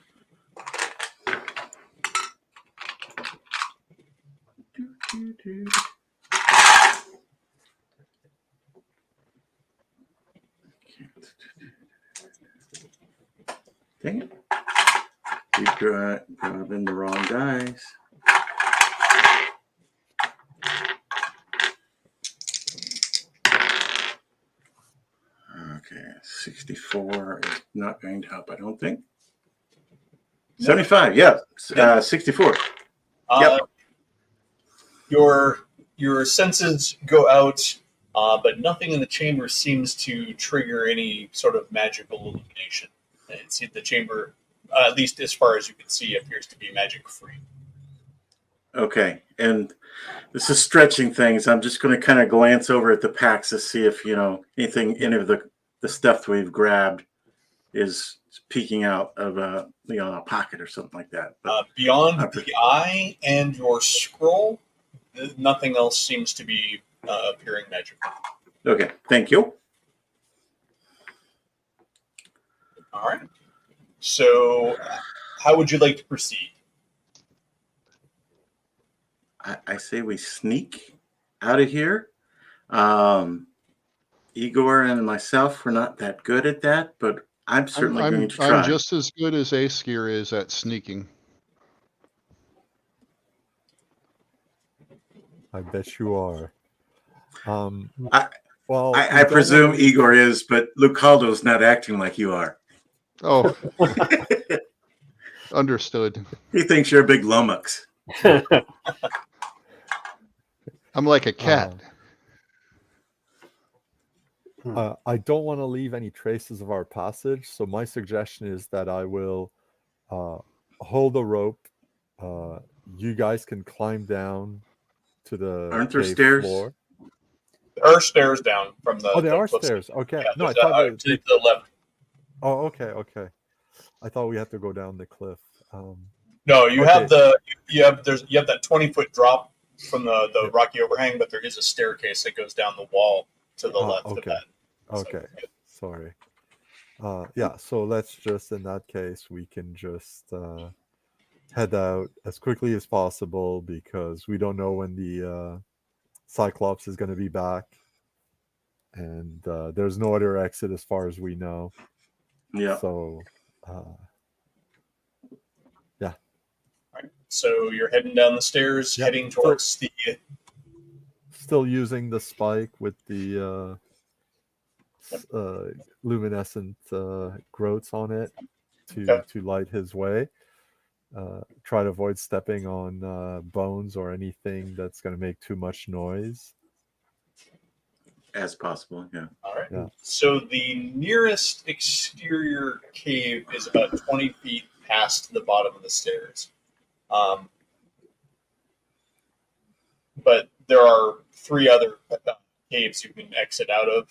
[SPEAKER 2] Dang it. You grabbing the wrong dice. Okay, 64 is not going to help, I don't think. 75, yeah. 64. Yep.
[SPEAKER 1] Your senses go out, but nothing in the chamber seems to trigger any sort of magical illumination. The chamber, at least as far as you can see, appears to be magic free.
[SPEAKER 2] Okay, and this is stretching things. I'm just going to kind of glance over at the packs to see if, anything, any of the stuff we've grabbed is peeking out of a pocket or something like that. But
[SPEAKER 1] Beyond the eye and your scroll, nothing else seems to be appearing magical.
[SPEAKER 2] Okay, thank you.
[SPEAKER 1] All right. So, how would you like to proceed?
[SPEAKER 2] I say we sneak out of here. Igor and myself were not that good at that, but I'm certainly going to try.
[SPEAKER 3] I'm just as good as Aesir is at sneaking.
[SPEAKER 4] I bet you are.
[SPEAKER 2] I presume Igor is, but Lucaldo's not acting like you are.
[SPEAKER 3] Oh, understood.
[SPEAKER 2] He thinks you're a big lummox.
[SPEAKER 3] I'm like a cat.
[SPEAKER 4] I don't want to leave any traces of our passage, so my suggestion is that I will hold a rope. You guys can climb down to the
[SPEAKER 2] Aren't there
[SPEAKER 4] cave
[SPEAKER 2] stairs?
[SPEAKER 4] floor.
[SPEAKER 1] There are stairs down from the.
[SPEAKER 4] Oh, there are
[SPEAKER 1] cliff
[SPEAKER 4] stairs.
[SPEAKER 1] side.
[SPEAKER 4] Okay.
[SPEAKER 1] Yeah,
[SPEAKER 4] No, I
[SPEAKER 1] there's
[SPEAKER 4] thought
[SPEAKER 1] to the left.
[SPEAKER 4] Oh, okay. I thought we had to go down the cliff.
[SPEAKER 1] No, you
[SPEAKER 4] Okay.
[SPEAKER 1] have you have that 20-foot drop from the rocky overhang, but there is a staircase that goes down the wall to the left of that.
[SPEAKER 4] Okay. Sorry. Yeah, so let's just, in that case, we can just head out as quickly as possible because we don't know when the Cyclops is going to be back. And there's no other exit as far as we know.
[SPEAKER 2] Yeah.
[SPEAKER 4] So, yeah.
[SPEAKER 1] Right. So you're heading down the stairs,
[SPEAKER 4] Yep.
[SPEAKER 1] heading towards the.
[SPEAKER 4] Still using the spike with the luminescent groats on it to light his way. Try to avoid stepping on bones or anything that's going to make too much noise.
[SPEAKER 2] As possible, yeah.
[SPEAKER 1] All right.
[SPEAKER 4] Yeah.
[SPEAKER 1] So the nearest exterior cave is about 20 feet past the bottom of the stairs. But there are 3 other caves you can exit out of.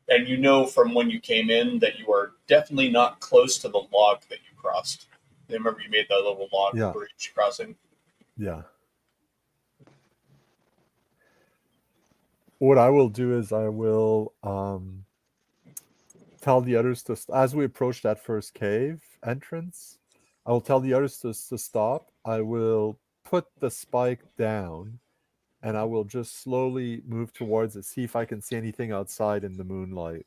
[SPEAKER 1] And you know from when you came in that you are definitely not close to the log that you crossed. Remember you made that little log bridge crossing?
[SPEAKER 4] Yeah. What I will do is I will tell the others to, as we approach that first cave entrance, I will tell the others to stop. I will put the spike down, and I will just slowly move towards it, see if I can see anything outside in the moonlight.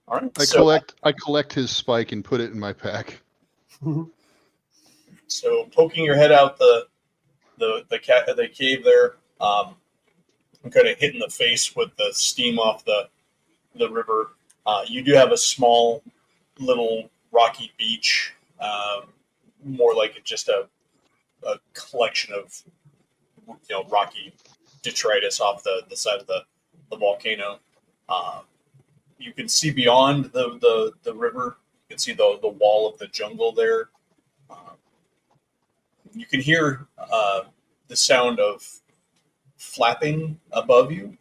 [SPEAKER 1] All right.
[SPEAKER 3] I collect his spike and put it in my pack.
[SPEAKER 1] So poking your head out the cave there, and kind of hitting the face with the steam off the river. You do have a small little rocky beach, more like just a collection of rocky detritus off the side of the volcano. You can see beyond the river. You can see the wall of the jungle there. You can hear the sound of flapping above you.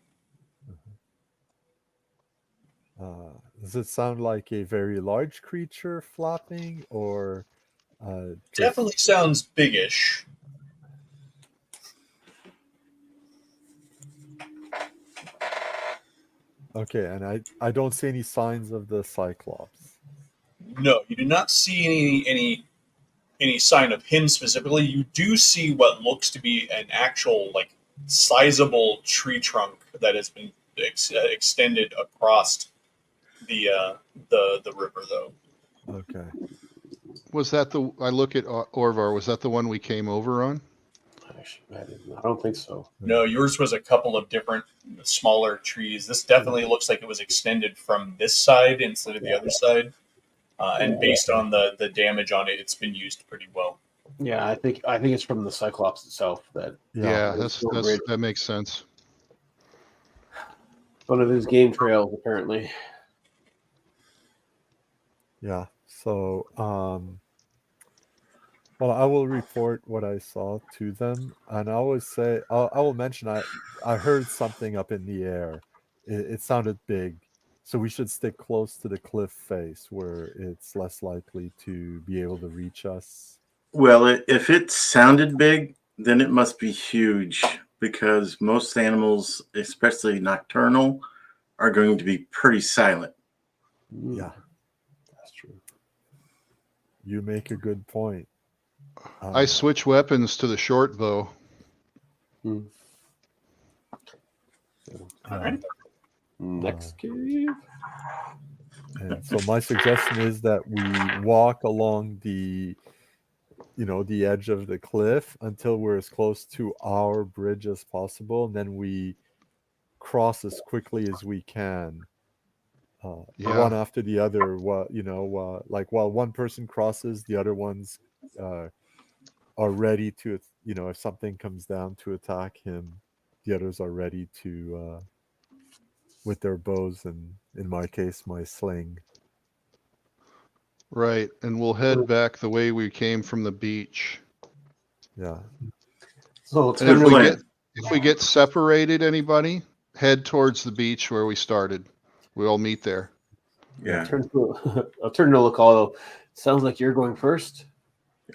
[SPEAKER 4] Does it sound like a very large creature flapping, or just...
[SPEAKER 1] Definitely sounds biggish.
[SPEAKER 4] Okay, and I don't see any signs of the Cyclops.
[SPEAKER 1] No, you do not see any sign of him specifically. You do see what looks to be an actual sizable tree trunk that has been extended across the river, though.
[SPEAKER 4] Okay.
[SPEAKER 3] Was that I look at Orvar, was that the one we came over on?
[SPEAKER 5] I don't think so.
[SPEAKER 1] No, yours was a couple of different smaller trees. This definitely looks like it was extended from this side instead of the other side. And based on the damage on it, it's been used pretty well.
[SPEAKER 5] Yeah, I think it's from the Cyclops itself that.
[SPEAKER 3] Yeah, that makes sense.
[SPEAKER 5] One of his game trails, apparently.
[SPEAKER 4] Yeah. So, well, I will report what I saw to them, and I always say I will mention I heard something up in the air. It sounded big, so we should stick close to the cliff face where it's less likely to be able to reach us.
[SPEAKER 2] Well, if it sounded big, then it must be huge, because most animals, especially nocturnal, are going to be pretty silent.
[SPEAKER 4] Yeah,
[SPEAKER 5] that's true.
[SPEAKER 4] You make a good point.
[SPEAKER 3] I switch weapons to the short bow.
[SPEAKER 1] All right.
[SPEAKER 5] Next cave.
[SPEAKER 4] And so my suggestion is that we walk along the edge of the cliff until we're as close to our bridge as possible, and then we cross as quickly as we can, one after the other. While one person crosses, the other ones are ready to, if something comes down to attack him, the others are ready to with their bows, and in my case, my sling.
[SPEAKER 3] Right, and we'll head back the way we came from the beach.
[SPEAKER 4] Yeah.
[SPEAKER 5] So
[SPEAKER 3] And if we get separated, anybody, head towards the beach where we started. We all meet there.
[SPEAKER 2] Yeah,
[SPEAKER 5] I'll turn to Lacalo. Sounds like you're going first.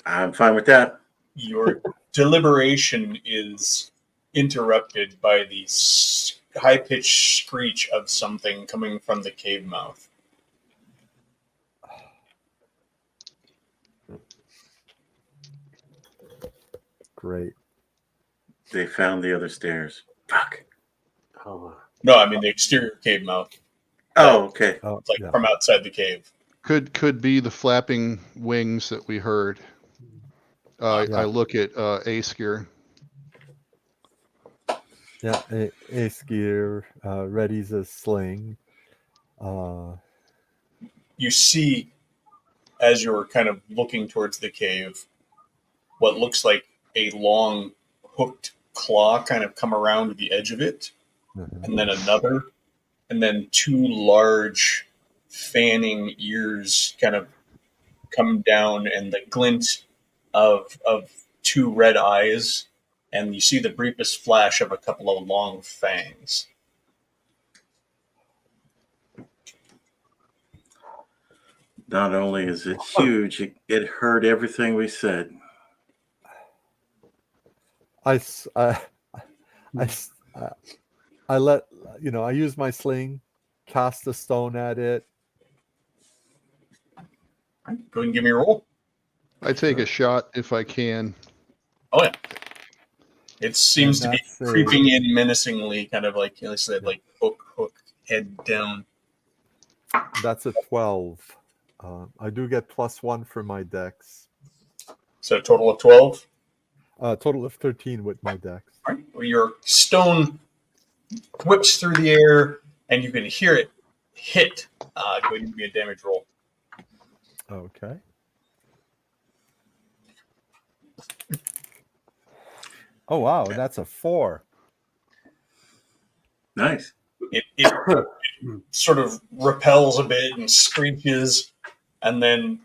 [SPEAKER 2] I'm fine with that.
[SPEAKER 1] Your deliberation is interrupted by the high-pitched screech of something coming from the cave mouth.
[SPEAKER 4] Great.
[SPEAKER 2] They found the other stairs. Fuck.
[SPEAKER 5] Oh,
[SPEAKER 1] No, I mean the exterior cave mouth.
[SPEAKER 2] Oh, okay.
[SPEAKER 4] Oh,
[SPEAKER 1] It's like
[SPEAKER 4] yeah.
[SPEAKER 1] from outside the cave.
[SPEAKER 3] Could be the flapping wings that we heard.
[SPEAKER 4] Yeah.
[SPEAKER 3] I look at Aesgear.
[SPEAKER 4] Yeah, Aesgear readies a sling.
[SPEAKER 1] You see, as you're kind of looking towards the cave, what looks like a long hooked claw kind of come around the edge of it, and then another, and then two large fanning ears kind of come down, and the glint of two red eyes, and you see the briefest flash of a couple of long fangs.
[SPEAKER 2] Not only is it huge, it heard everything we said.
[SPEAKER 4] I use my sling, cast a stone at it.
[SPEAKER 1] All right, go ahead and give me a roll.
[SPEAKER 3] I take a shot if I can.
[SPEAKER 1] Oh yeah. It seems to be
[SPEAKER 4] that's a-
[SPEAKER 1] creeping in menacingly, kind of like I said, like hook, head down.
[SPEAKER 4] That's a 12. I do get +1 for my dex.
[SPEAKER 1] So a total of 12.
[SPEAKER 4] Total of 13 with my dex.
[SPEAKER 1] All right. Well, your stone whips through the air, and you can hear it hit. Go ahead and give me a damage roll.
[SPEAKER 4] Okay. Oh wow, that's a 4.
[SPEAKER 2] Nice.
[SPEAKER 1] It sort of repels a bit and screeches, and then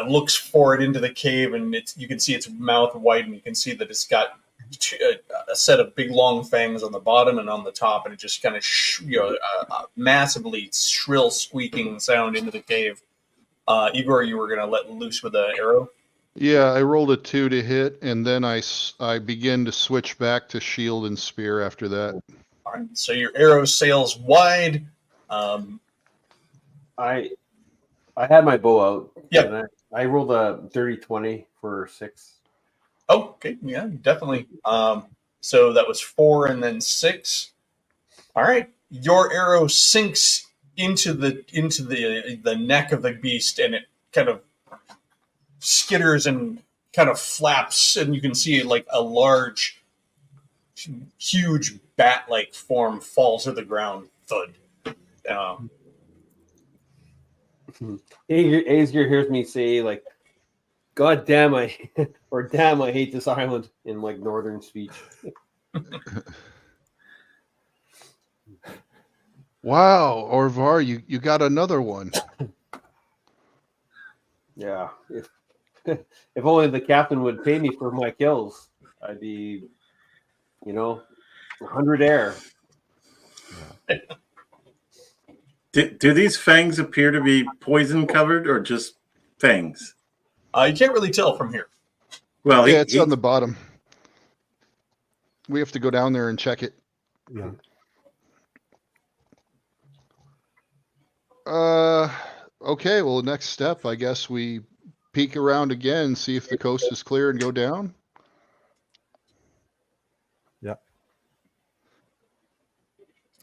[SPEAKER 1] looks forward into the cave, and you can see its mouth widen. You can see that it's got a set of big long fangs on the bottom and on the top, and it just kind of massively shrill squeaking sound into the cave. Igor, you were going to let loose with an arrow.
[SPEAKER 3] Yeah, I rolled a 2 to hit, and then I begin to switch back to shield and spear after that.
[SPEAKER 1] All right, so your arrow sails wide.
[SPEAKER 5] I had my bow out.
[SPEAKER 1] Yeah.
[SPEAKER 5] And I rolled a dirty 20 for 6.
[SPEAKER 1] Oh, okay, yeah, definitely. So that was 4 and then 6. All right, your arrow sinks into the neck of the beast, and it kind of skitters and kind of flaps, and you can see like a large, huge bat-like form fall to the ground. Thud.
[SPEAKER 5] Aesir hears me say like, "God damn or damn I hate this island" in like northern speech.
[SPEAKER 3] Wow, Orvar, you got another one.
[SPEAKER 5] Yeah, if only the captain would pay me for my kills, I'd be, 100 air.
[SPEAKER 2] Do these fangs appear to be poison covered or just fangs?
[SPEAKER 1] You can't really tell from here.
[SPEAKER 2] Well,
[SPEAKER 3] Yeah, it's on the bottom. We have to go down there and check it.
[SPEAKER 4] Yeah.
[SPEAKER 3] Okay, well, the next step, I guess we peek around again, see if the coast is clear and go down.
[SPEAKER 4] Yeah.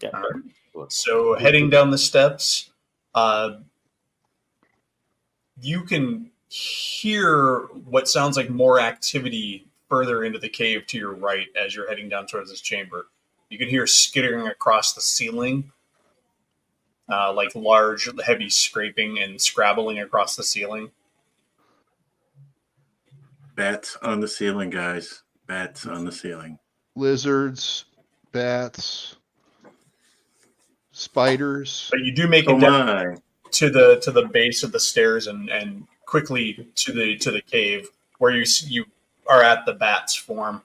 [SPEAKER 5] Yeah.
[SPEAKER 1] So heading down the steps, you can hear what sounds like more activity further into the cave to your right as you're heading down towards this chamber. You can hear skittering across the ceiling, like large, heavy scraping and scrabbling across the ceiling.
[SPEAKER 2] Bats on the ceiling, guys. Bats on the ceiling.
[SPEAKER 3] Lizards, bats, spiders.
[SPEAKER 1] But you do make
[SPEAKER 2] Oh
[SPEAKER 1] it down
[SPEAKER 2] my!
[SPEAKER 1] to the base of the stairs and quickly to the cave where you are at the bat's form.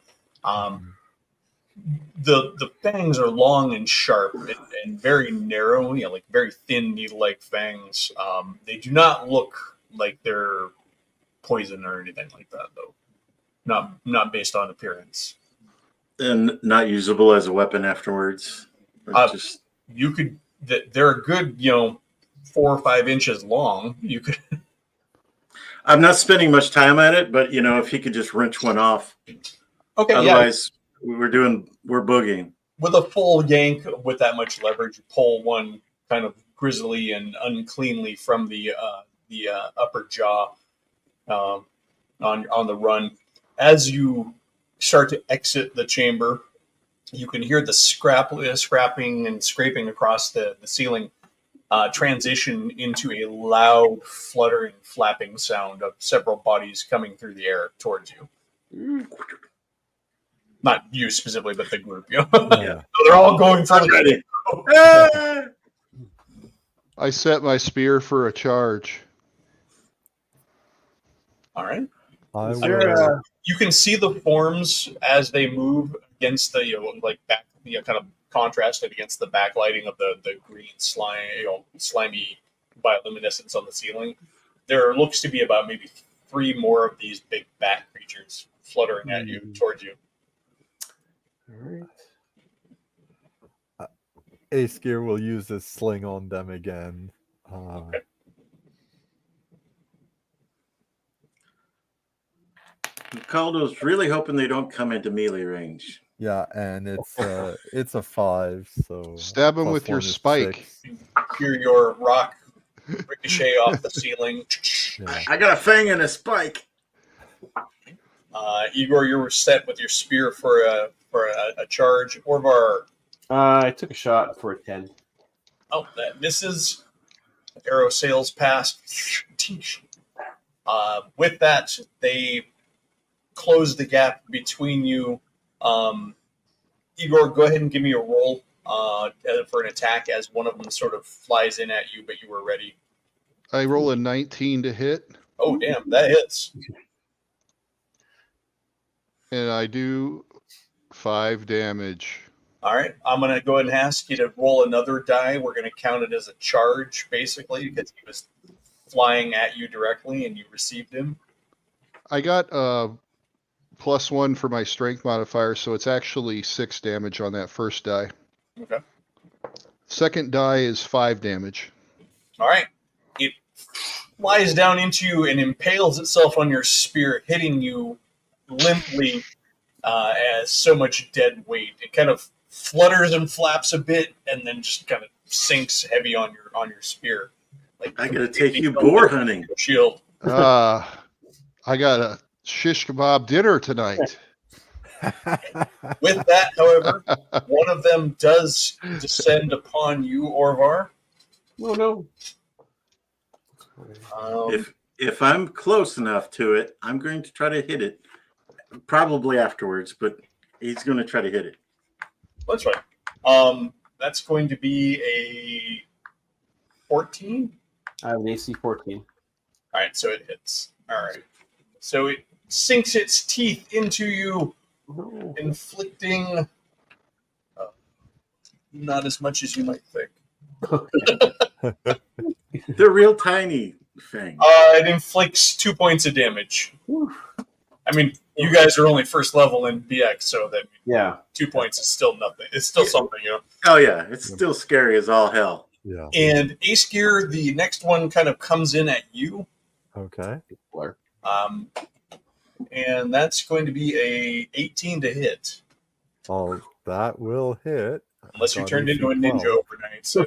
[SPEAKER 1] The fangs are long and sharp and very narrow, like very thin needle-like fangs. They do not look like they're poison or anything like that, though. Not based on appearance.
[SPEAKER 2] And not usable as a weapon afterwards. Or just
[SPEAKER 1] You could. They're a good 4 or 5 inches long. You could.
[SPEAKER 2] I'm not spending much time at it, but if he could just wrench one off.
[SPEAKER 1] Okay.
[SPEAKER 2] Otherwise, we're boogieing.
[SPEAKER 1] With a full yank with that much leverage, you pull one kind of grisly and uncleanly from the upper jaw on the run. As you start to exit the chamber, you can hear the scrapping and scraping across the ceiling transition into a loud, fluttering, flapping sound of several bodies coming through the air towards you. Not you specifically, but the group.
[SPEAKER 2] Yeah.
[SPEAKER 1] So they're all going for
[SPEAKER 2] ready.
[SPEAKER 3] I set my spear for a charge.
[SPEAKER 1] All right.
[SPEAKER 4] You
[SPEAKER 1] can see the forms as they move against the back, kind of contrasted against the backlighting of the green slimy bioluminescence on the ceiling. There looks to be about maybe 3 more of these big bat creatures fluttering at you towards you.
[SPEAKER 5] All right.
[SPEAKER 4] Ace Gear will use his sling on them again.
[SPEAKER 1] Okay.
[SPEAKER 2] Caldo's really hoping they don't come into melee range.
[SPEAKER 4] Yeah, and it's a 5, so
[SPEAKER 3] Stab him
[SPEAKER 4] plus
[SPEAKER 3] with your
[SPEAKER 4] 1 is
[SPEAKER 3] spike.
[SPEAKER 4] 6.
[SPEAKER 1] Hear your rock ricochet off the ceiling.
[SPEAKER 4] Yeah.
[SPEAKER 2] I got a fang and a spike.
[SPEAKER 1] Igor, you're set with your spear for a charge. Orvar,
[SPEAKER 5] I took a shot for a 10.
[SPEAKER 1] oh, that misses. Arrow sails past. With that, they close the gap between you. Igor, go ahead and give me a roll for an attack as one of them sort of flies in at you, but you were ready.
[SPEAKER 3] I roll a 19 to hit,
[SPEAKER 1] Oh, damn, that hits.
[SPEAKER 3] and I do 5 damage.
[SPEAKER 1] All right, I'm going to go ahead and ask you to roll another die. We're going to count it as a charge, basically, because he was flying at you directly and you received him.
[SPEAKER 3] I got +1 for my strength modifier, so it's actually 6 damage on that first die.
[SPEAKER 1] Okay.
[SPEAKER 3] Second die is 5 damage.
[SPEAKER 1] All right. It flies down into you and impales itself on your spear, hitting you limply as so much dead weight. It kind of flutters and flaps a bit, and then just kind of sinks heavy on your spear. Like
[SPEAKER 2] I gotta take you boar hunting.
[SPEAKER 1] Shield.
[SPEAKER 3] I got a shish kebab dinner tonight.
[SPEAKER 1] With that, however, one of them does descend upon you, Orvar.
[SPEAKER 5] Oh, no.
[SPEAKER 2] If I'm close enough to it, I'm going to try to hit it. Probably afterwards, but he's going to try to hit it.
[SPEAKER 1] That's right. That's going to be a 14.
[SPEAKER 5] I have an AC 14.
[SPEAKER 1] All right, so it hits. All right. So it sinks its teeth into you,
[SPEAKER 5] No.
[SPEAKER 1] inflicting not as much as you might think.
[SPEAKER 2] They're real tiny fangs.
[SPEAKER 1] It inflicts 2 points of damage. I mean, you guys are only first level in BX, so that
[SPEAKER 5] Yeah.
[SPEAKER 1] 2 points is still nothing. It's still something, you know.
[SPEAKER 2] Oh yeah, it's still scary as all hell.
[SPEAKER 4] Yeah.
[SPEAKER 1] And Ace Gear, the next one kind of comes in at you.
[SPEAKER 4] Okay.
[SPEAKER 1] And that's going to be a 18 to hit.
[SPEAKER 4] Oh, that will hit.
[SPEAKER 1] Unless you
[SPEAKER 4] Got
[SPEAKER 1] turned
[SPEAKER 4] AC
[SPEAKER 1] into a ninja
[SPEAKER 4] 12.
[SPEAKER 1] overnight. So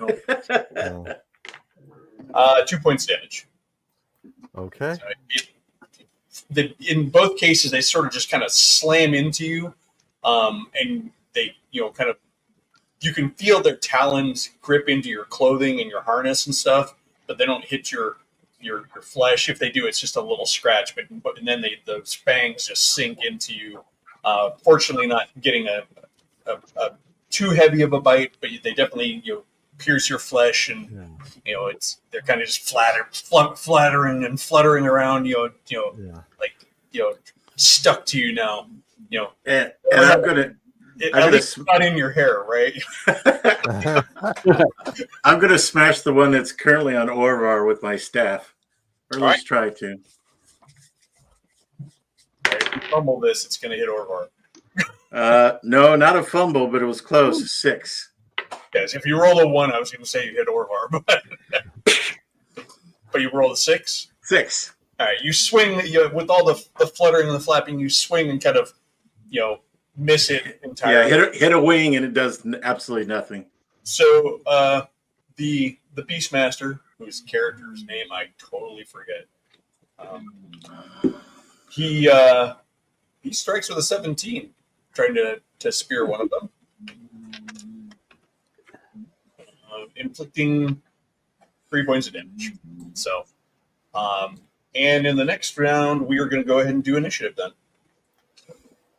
[SPEAKER 4] Oh,
[SPEAKER 1] 2 points damage.
[SPEAKER 4] okay.
[SPEAKER 1] In both cases, they sort of just kind of slam into you. And they, kind of, you can feel their talons grip into your clothing and your harness and stuff, but they don't hit your flesh. If they do, it's just a little scratch, but and then those fangs just sink into you. Fortunately, not getting a too heavy of a bite, but they definitely pierce your flesh, and
[SPEAKER 4] Yeah.
[SPEAKER 1] they're kind of just flattering and fluttering around,
[SPEAKER 4] Yeah.
[SPEAKER 1] stuck to you now.
[SPEAKER 2] And I'm gonna
[SPEAKER 1] At least not in your hair, right?
[SPEAKER 2] I'm gonna smash the one that's currently on Orvar with my staff, or at least try to.
[SPEAKER 1] If you fumble this, it's going to hit Orvar.
[SPEAKER 2] No, not a fumble, but it was close. 6.
[SPEAKER 1] Yes, if you roll a 1, I was going to say you hit Orvar, but you roll a 6.
[SPEAKER 2] 6.
[SPEAKER 1] All right, you swing with all the fluttering and the flapping. You swing and kind of, miss it entirely.
[SPEAKER 2] Yeah, hit a wing and it does absolutely nothing.
[SPEAKER 1] So the Beastmaster, whose character's name I totally forget, he strikes with a 17, trying to spear one of them, inflicting 3 points of damage. So, and in the next round, we are going to go ahead and do initiative then. Go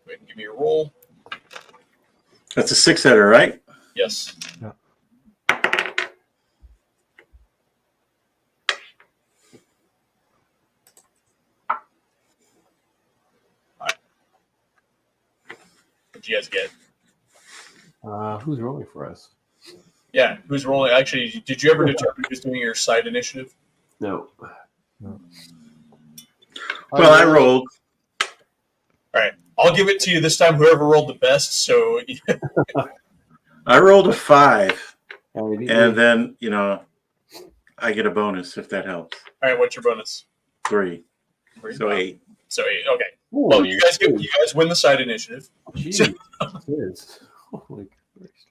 [SPEAKER 1] ahead and give me a roll.
[SPEAKER 2] That's a 6-header, right?
[SPEAKER 1] Yes.
[SPEAKER 4] Yeah. What'd you guys get?
[SPEAKER 5] Who's rolling for us?
[SPEAKER 1] Yeah, who's rolling? Actually, did you ever determine who's doing your side initiative?
[SPEAKER 5] No.
[SPEAKER 2] Well, I rolled.
[SPEAKER 1] All right, I'll give it to you this time. Whoever rolled the best. So
[SPEAKER 2] I rolled a 5. And then, I get a bonus if that helps.
[SPEAKER 1] All right, what's your bonus?
[SPEAKER 2] 3. So 8.
[SPEAKER 1] So 8. Okay.
[SPEAKER 5] Ooh,
[SPEAKER 1] Well, you guys win the side initiative.
[SPEAKER 5] Jeez. Cheers. Holy Christ.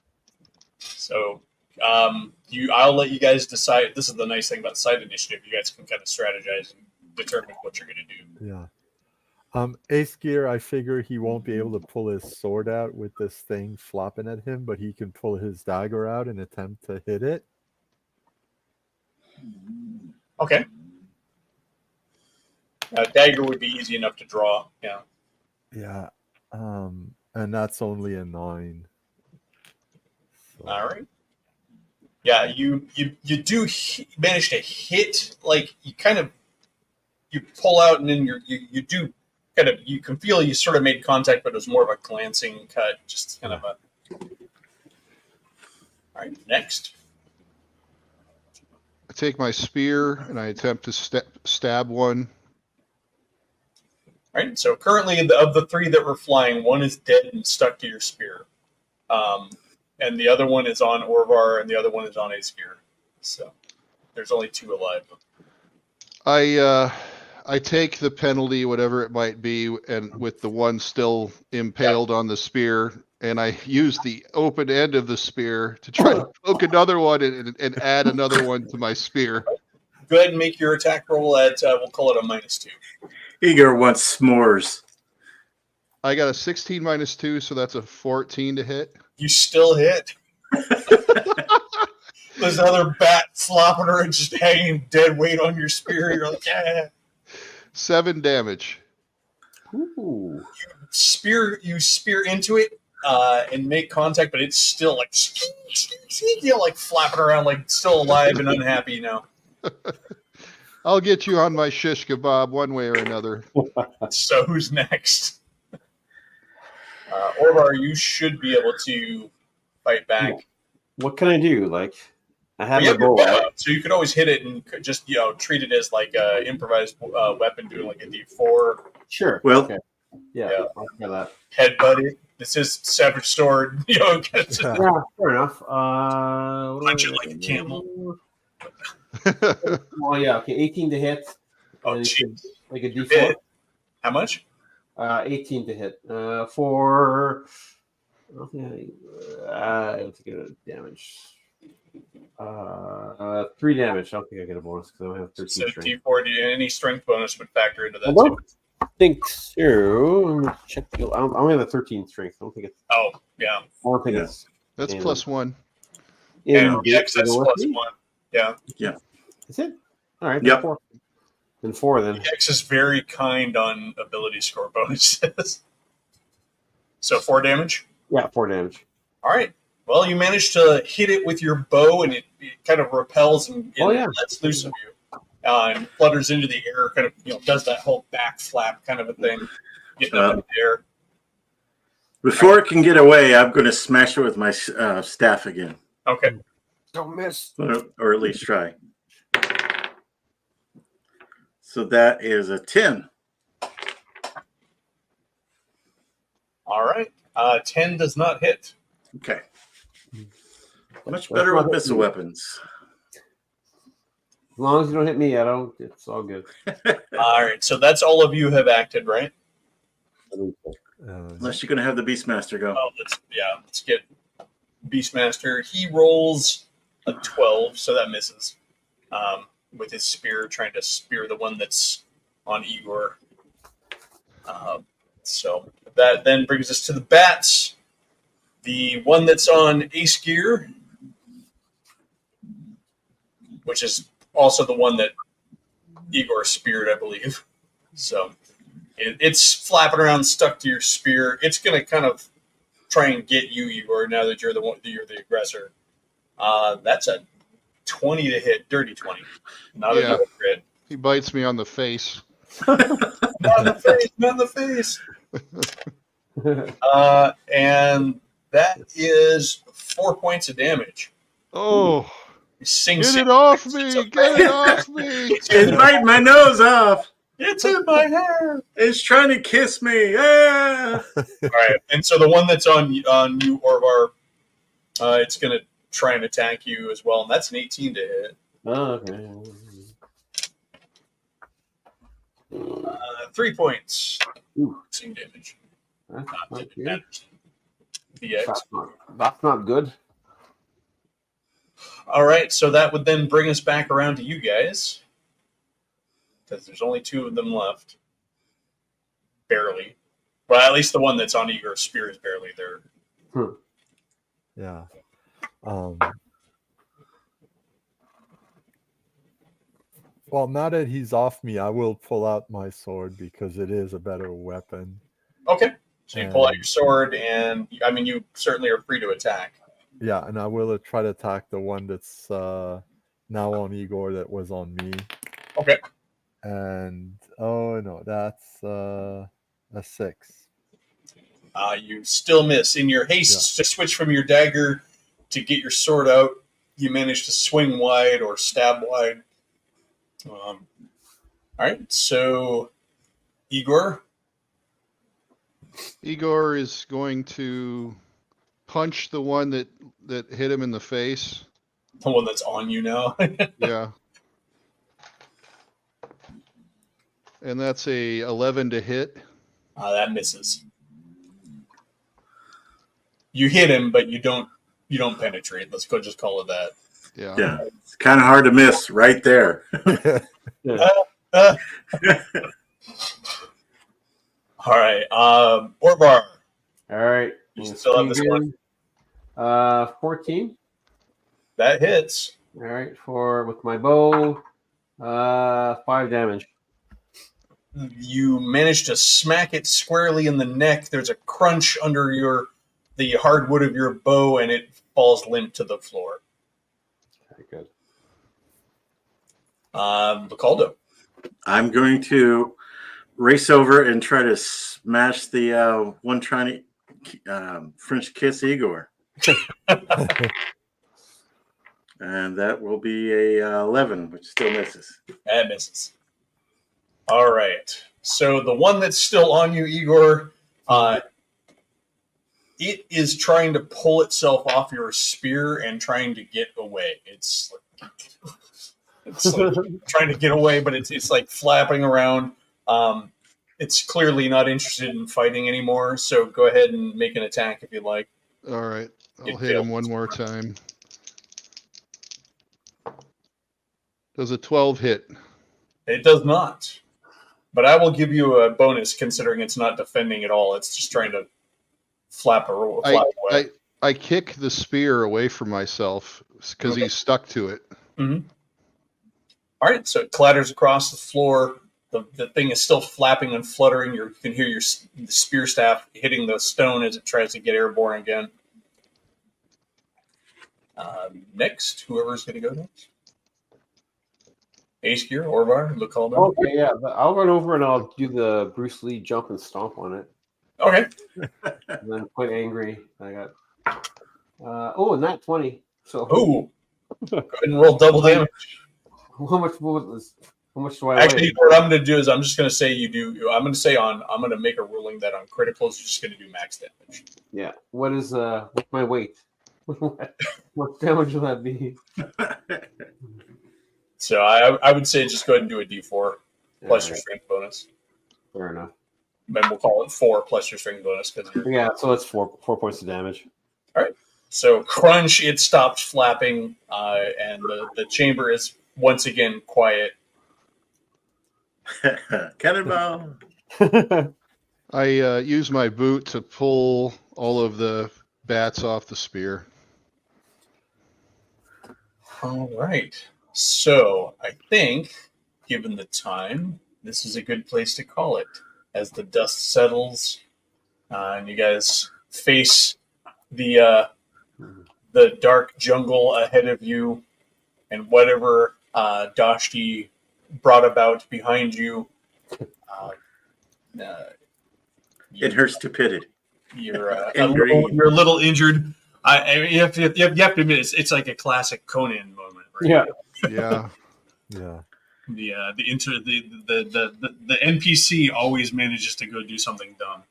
[SPEAKER 1] So I'll let you guys decide. This is the nice thing about side initiative. You guys can kind of strategize and determine what you're going to do.
[SPEAKER 4] Yeah. Ace Gear, I figure he won't be able to pull his sword out with this thing flopping at him, but he can pull his dagger out and attempt to hit it.
[SPEAKER 1] Okay. Dagger would be easy enough to draw. Yeah.
[SPEAKER 4] Yeah. And that's only a 9. So,
[SPEAKER 1] All right. Yeah, you do manage to hit, like you pull out and then you do kind of, you can feel you sort of made contact, but it was more of a glancing cut, just kind of a. All right, next.
[SPEAKER 3] I take my spear and I attempt to stab one.
[SPEAKER 1] All right, so currently of the 3 that were flying, 1 is dead and stuck to your spear. And the other one is on Orvar, and the other one is on Ace Gear. So there's only 2 alive.
[SPEAKER 3] I take the penalty, whatever it might be, and with the one still impaled on the spear, and I use the open end of the spear to try to poke another one and add another one to my spear.
[SPEAKER 1] Go ahead and make your attack roll at, we'll call it a -2.
[SPEAKER 2] Igor wants s'mores.
[SPEAKER 3] I got a 16 minus 2, so that's a 14 to hit.
[SPEAKER 1] You still hit. There's another bat flopping around, just hanging dead weight on your spear. You're like, yeah.
[SPEAKER 3] 7 damage.
[SPEAKER 5] Ooh.
[SPEAKER 1] You spear into it and make contact, but it's still like flapping around, like still alive and unhappy.
[SPEAKER 3] I'll get you on my shish kebab one way or another.
[SPEAKER 1] So who's next? Orvar, you should be able to fight back.
[SPEAKER 5] What can I do? Like, I have
[SPEAKER 1] You
[SPEAKER 5] a
[SPEAKER 1] have your
[SPEAKER 5] bow.
[SPEAKER 1] bow out, so you could always hit it and just treat it as like a improvised weapon, doing like a D4.
[SPEAKER 5] Sure.
[SPEAKER 2] Well-
[SPEAKER 5] okay. Yeah,
[SPEAKER 1] Yeah.
[SPEAKER 5] I'll try that.
[SPEAKER 1] Headbutt it. This is Savage Sword.
[SPEAKER 4] Yeah.
[SPEAKER 5] Yeah, fair enough. What do
[SPEAKER 1] Punch
[SPEAKER 5] I
[SPEAKER 1] it like a camel.
[SPEAKER 5] Well, yeah, okay, 18 to hit.
[SPEAKER 1] Oh,
[SPEAKER 5] And
[SPEAKER 1] jeez.
[SPEAKER 5] like a
[SPEAKER 1] You
[SPEAKER 5] D4.
[SPEAKER 1] hit. How much?
[SPEAKER 5] 18 to hit. For I don't think I don't think I get damage. 3 damage. I don't think I get a bonus because I don't have 13
[SPEAKER 1] So
[SPEAKER 5] strength.
[SPEAKER 1] D4, any strength bonus would factor into that
[SPEAKER 5] I
[SPEAKER 1] too.
[SPEAKER 5] don't think so. I'm gonna check. I only have a 13 strength. I don't think it's.
[SPEAKER 1] Oh, yeah.
[SPEAKER 5] I don't think
[SPEAKER 2] Yeah.
[SPEAKER 5] it's.
[SPEAKER 3] That's
[SPEAKER 5] Yeah.
[SPEAKER 3] +1.
[SPEAKER 1] And
[SPEAKER 5] the
[SPEAKER 1] X, that's
[SPEAKER 5] ability.
[SPEAKER 1] +1. Yeah.
[SPEAKER 5] Is it? All right.
[SPEAKER 2] Yep.
[SPEAKER 5] Then 4. Then 4 then.
[SPEAKER 1] X is very kind on ability score bonuses. So 4 damage?
[SPEAKER 5] Yeah, 4 damage.
[SPEAKER 1] All right. Well, you managed to hit it with your bow, and it kind of repels and lets loose of you. And flutters into the air, kind of, does that whole back flap kind of a thing, getting up in the air.
[SPEAKER 2] Before it can get away, I'm going to smash it with my staff again.
[SPEAKER 1] Okay.
[SPEAKER 5] Don't miss.
[SPEAKER 2] Or at least try. So that is a 10.
[SPEAKER 1] All right. 10 does not hit.
[SPEAKER 2] Okay. Much better with missile weapons.
[SPEAKER 5] As long as you don't hit me, it's all good.
[SPEAKER 1] All right. So that's all of you have acted, right?
[SPEAKER 2] Unless you're going to have the Beastmaster go.
[SPEAKER 1] Oh, let's get Beastmaster. He rolls a 12, so that misses. With his spear, trying to spear the one that's on Igor. So that then brings us to the bats. The one that's on Ace Gear, which is also the one that Igor speared, I believe. So it's flapping around, stuck to your spear. It's going to kind of try and get you, Igor, now that you're the aggressor. That's a 20 to hit, dirty 20. Not a crit.
[SPEAKER 3] He bites me on the face.
[SPEAKER 1] Not in the face. And that is 4 points of damage.
[SPEAKER 3] Oh,
[SPEAKER 1] Sing
[SPEAKER 3] get it off me! Get it off me!
[SPEAKER 2] It's biting my nose off.
[SPEAKER 1] It's in my hair.
[SPEAKER 2] It's trying to kiss me. Ah!
[SPEAKER 1] All right, and so the one that's on you, Orvar, it's gonna try and attack you as well, and that's an 18 to hit.
[SPEAKER 5] Oh, okay.
[SPEAKER 1] 3 points.
[SPEAKER 5] Ooh,
[SPEAKER 1] Same damage.
[SPEAKER 5] that's
[SPEAKER 1] Not
[SPEAKER 5] not good.
[SPEAKER 1] damage. DX.
[SPEAKER 5] That's not good.
[SPEAKER 1] All right, so that would then bring us back around to you guys, because there's only 2 of them left. Barely. Well, at least the one that's on Igor's spear is barely there.
[SPEAKER 4] Yeah. Well, now that he's off me, I will pull out my sword because it is a better weapon.
[SPEAKER 1] Okay. So you pull out your sword, and I mean, you certainly are free to attack.
[SPEAKER 4] Yeah, and I will try to attack the one that's now on Igor that was on me.
[SPEAKER 1] Okay.
[SPEAKER 4] And oh no, that's a 6.
[SPEAKER 1] You still miss. In your haste to switch from your dagger to get your sword out, you manage to swing wide or stab wide. All right, so Igor.
[SPEAKER 3] Igor is going to punch the one that hit him in the face.
[SPEAKER 1] The one that's on you now.
[SPEAKER 3] Yeah. And that's a 11 to hit.
[SPEAKER 1] That misses. You hit him, but you don't penetrate. Let's go. Just call it that.
[SPEAKER 3] Yeah.
[SPEAKER 2] Yeah, it's kind of hard to miss right there.
[SPEAKER 1] All right, Orvar.
[SPEAKER 5] All right.
[SPEAKER 1] You still have this one.
[SPEAKER 5] 14.
[SPEAKER 1] That hits.
[SPEAKER 5] All right, with my bow, 5 damage.
[SPEAKER 1] You manage to smack it squarely in the neck. There's a crunch under the hardwood of your bow, and it falls limp to the floor.
[SPEAKER 5] Very good.
[SPEAKER 1] Bacaldo.
[SPEAKER 2] I'm going to race over and try to smash the one trying to French kiss Igor. And that will be a 11, which still misses.
[SPEAKER 1] That misses. All right. So the one that's still on you, Igor, it is trying to pull itself off your spear and trying to get away. It's like trying to get away, but it's like flapping around. It's clearly not interested in fighting anymore. So go ahead and make an attack if you'd like.
[SPEAKER 3] All right. I'll
[SPEAKER 1] It
[SPEAKER 3] hit him
[SPEAKER 1] failed.
[SPEAKER 3] one more time. Does a 12 hit?
[SPEAKER 1] It does not. But I will give you a bonus considering it's not defending at all. It's just trying to fly away.
[SPEAKER 3] I kick the spear away from myself because he's stuck to it.
[SPEAKER 1] Mm-hmm. All right, so it clatters across the floor. The thing is still flapping and fluttering. You can hear the spear staff hitting the stone as it tries to get airborne again. Next, whoever's going to go next. Ace Gear, Orvar, Lacaldo.
[SPEAKER 5] Okay, yeah. I'll run over and I'll do the Bruce Lee jump and stomp on it.
[SPEAKER 1] Okay.
[SPEAKER 5] And then quite angry. I got and that 20. So
[SPEAKER 1] Ooh. Go ahead and roll double damage.
[SPEAKER 5] how much do I
[SPEAKER 1] Actually,
[SPEAKER 5] weigh?
[SPEAKER 1] what I'm going to do is I'm just going to say I'm going to make a ruling that on criticals you're just going to do max damage.
[SPEAKER 5] Yeah. What's my weight? What damage will that be?
[SPEAKER 1] So I would say just go ahead and do a D4 plus your strength bonus.
[SPEAKER 5] Fair enough.
[SPEAKER 1] Then we'll call it 4 plus your strength bonus because
[SPEAKER 5] Yeah, so it's 4 points of damage.
[SPEAKER 1] So crunch, it stops flapping, and the chamber is once again quiet.
[SPEAKER 2] Cannonball.
[SPEAKER 3] I use my boot to pull all of the bats off the spear.
[SPEAKER 1] All right. So I think, given the time, this is a good place to call it. As the dust settles, and you guys face the dark jungle ahead of you, and whatever Dashti brought about behind you.
[SPEAKER 2] In her stupidity.
[SPEAKER 1] You're
[SPEAKER 2] And green.
[SPEAKER 1] you're a little injured. You have to admit it's like a classic Conan moment. Right?
[SPEAKER 5] Yeah.
[SPEAKER 3] Yeah.
[SPEAKER 4] Yeah.
[SPEAKER 1] The NPC always manages to go do something dumb.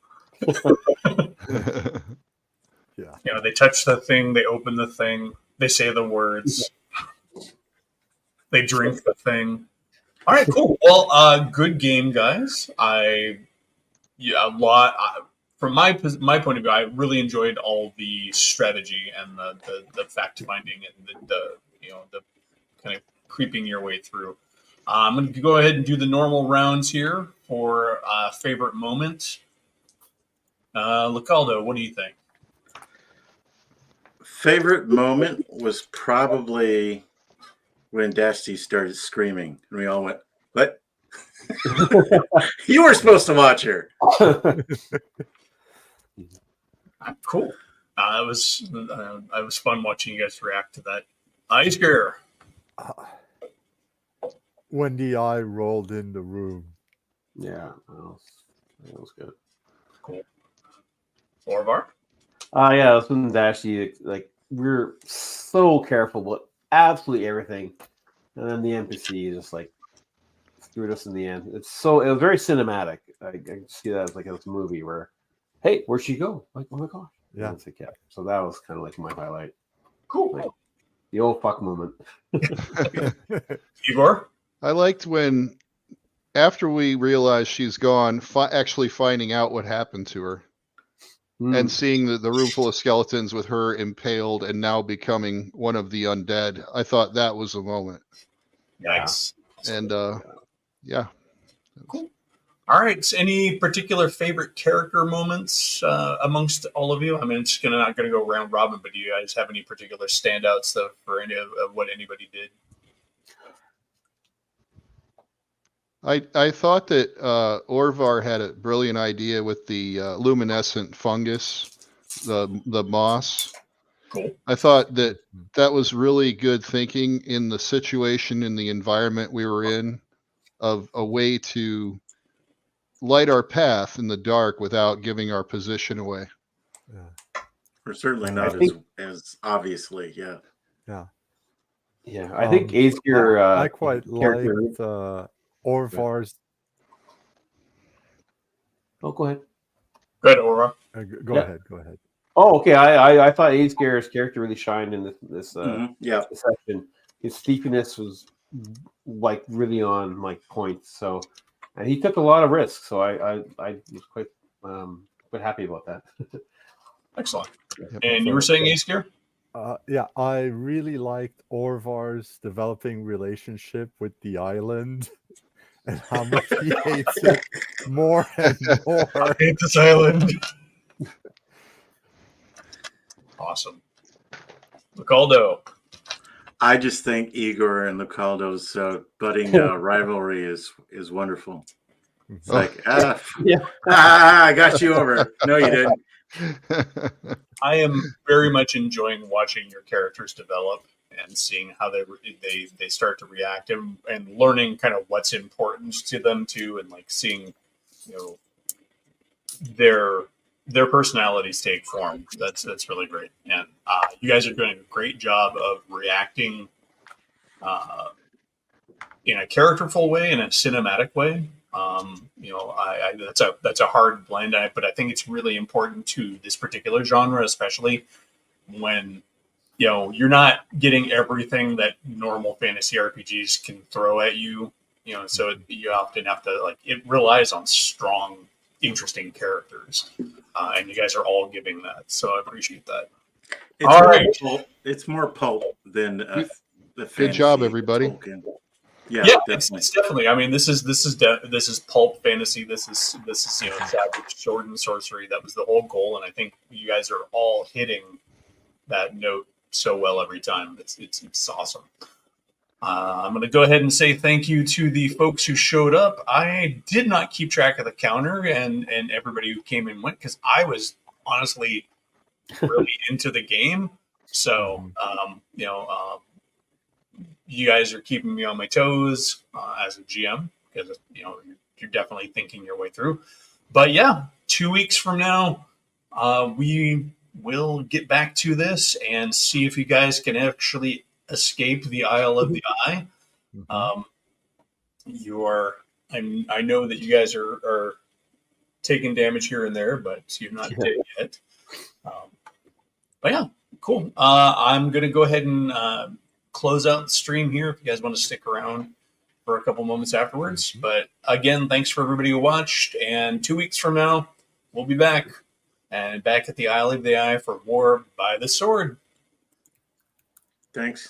[SPEAKER 4] Yeah.
[SPEAKER 1] They touch the thing, they open the thing, They say the words. They drink the thing. All right, cool. Well, good game, guys. A lot. From my point of view, I really enjoyed all the strategy and the fact finding and the kind of creeping your way through. I'm going to go ahead and do the normal rounds here for favorite moment. Lacaldo, what do you think?
[SPEAKER 2] Favorite moment was probably when Dashty started screaming, and we all went, "What? You were supposed to watch her."
[SPEAKER 1] Cool. It was fun watching you guys react to that. Ice Gear.
[SPEAKER 4] When the eye rolled in the room.
[SPEAKER 5] Yeah, that was good.
[SPEAKER 1] Cool. Orvar?
[SPEAKER 5] Yeah, this one's actually like we're so careful about absolutely everything, and then the NPC just like screwed us in the end. It was very cinematic. I see that as like a movie where, hey, where'd she go? Like, oh my gosh.
[SPEAKER 4] Yeah.
[SPEAKER 5] It's like, yeah. So that was kind of like my highlight.
[SPEAKER 1] Cool.
[SPEAKER 5] Like, the old fuck moment.
[SPEAKER 1] Igor?
[SPEAKER 3] I liked when, after we realized she's gone, actually finding out what happened to her and seeing the room full of skeletons with her impaled and now becoming one of the undead. I thought that was a moment.
[SPEAKER 1] Nice.
[SPEAKER 3] And yeah.
[SPEAKER 1] Cool. All right. So any particular favorite character moments amongst all of you? I mean, it's not going to go round robin, but do you guys have any particular standouts though for any of what anybody did?
[SPEAKER 3] I thought that Orvar had a brilliant idea with the luminescent fungus, the moss.
[SPEAKER 1] Cool.
[SPEAKER 3] I thought that was really good thinking in the situation, in the environment we were in, of a way to light our path in the dark without giving our position away.
[SPEAKER 4] Yeah.
[SPEAKER 2] Or certainly not as obviously, yeah.
[SPEAKER 4] Yeah.
[SPEAKER 5] Yeah, I think Aesir.
[SPEAKER 4] I quite liked Orvar's.
[SPEAKER 5] Oh, go ahead.
[SPEAKER 1] Go ahead, Orvar.
[SPEAKER 4] Go ahead.
[SPEAKER 5] Oh, okay. I thought Aesir's character really shined in this section. His sleepiness was like really on like point. So, and he took a lot of risks. So I was quite happy about that.
[SPEAKER 1] Excellent.
[SPEAKER 3] Yep.
[SPEAKER 1] And you were saying Aesir?
[SPEAKER 4] Yeah, I really liked Orvar's developing relationship with the island and how much he hates it more and more.
[SPEAKER 1] I hate this island. Awesome. Lacaldo.
[SPEAKER 2] I just think Igor and Lacaldo's budding rivalry is wonderful. It's like, I got you over. No, you didn't.
[SPEAKER 1] I am very much enjoying watching your characters develop and seeing how they start to react and learning kind of what's important to them too, and like seeing their personalities take form. That's really great, and you guys are doing a great job of reacting in a characterful way, in a cinematic way. That's a hard blend, but I think it's really important to this particular genre, especially when you're not getting everything that normal fantasy RPGs can throw at you. So you often have to it relies on strong, interesting characters, and you guys are all giving that. So I appreciate that.
[SPEAKER 2] It's more pulp than the
[SPEAKER 3] Good job, everybody.
[SPEAKER 2] Tolkien.
[SPEAKER 1] Yeah,
[SPEAKER 2] definitely.
[SPEAKER 1] it's definitely. I mean, this is pulp fantasy. This is savage sword and sorcery. That was the whole goal, and I think you guys are all hitting that note so well every time. It's awesome. I'm going to go ahead and say thank you to the folks who showed up. I did not keep track of the counter and everybody who came and went because I was honestly really into the game. So you guys are keeping me on my toes as a GM because you're definitely thinking your way through. But yeah, 2 weeks from now, we will get back to this and see if you guys can actually escape the Isle of the Eye. I know that you guys are taking damage here and there, but you're not dead yet. But yeah, Cool. I'm going to go ahead and close out the stream here if you guys want to stick around for a couple moments afterwards. But again, thanks for everybody who watched. And 2 weeks from now, we'll be back. And back at the Isle of the Eye for more By the Sword.
[SPEAKER 2] Thanks.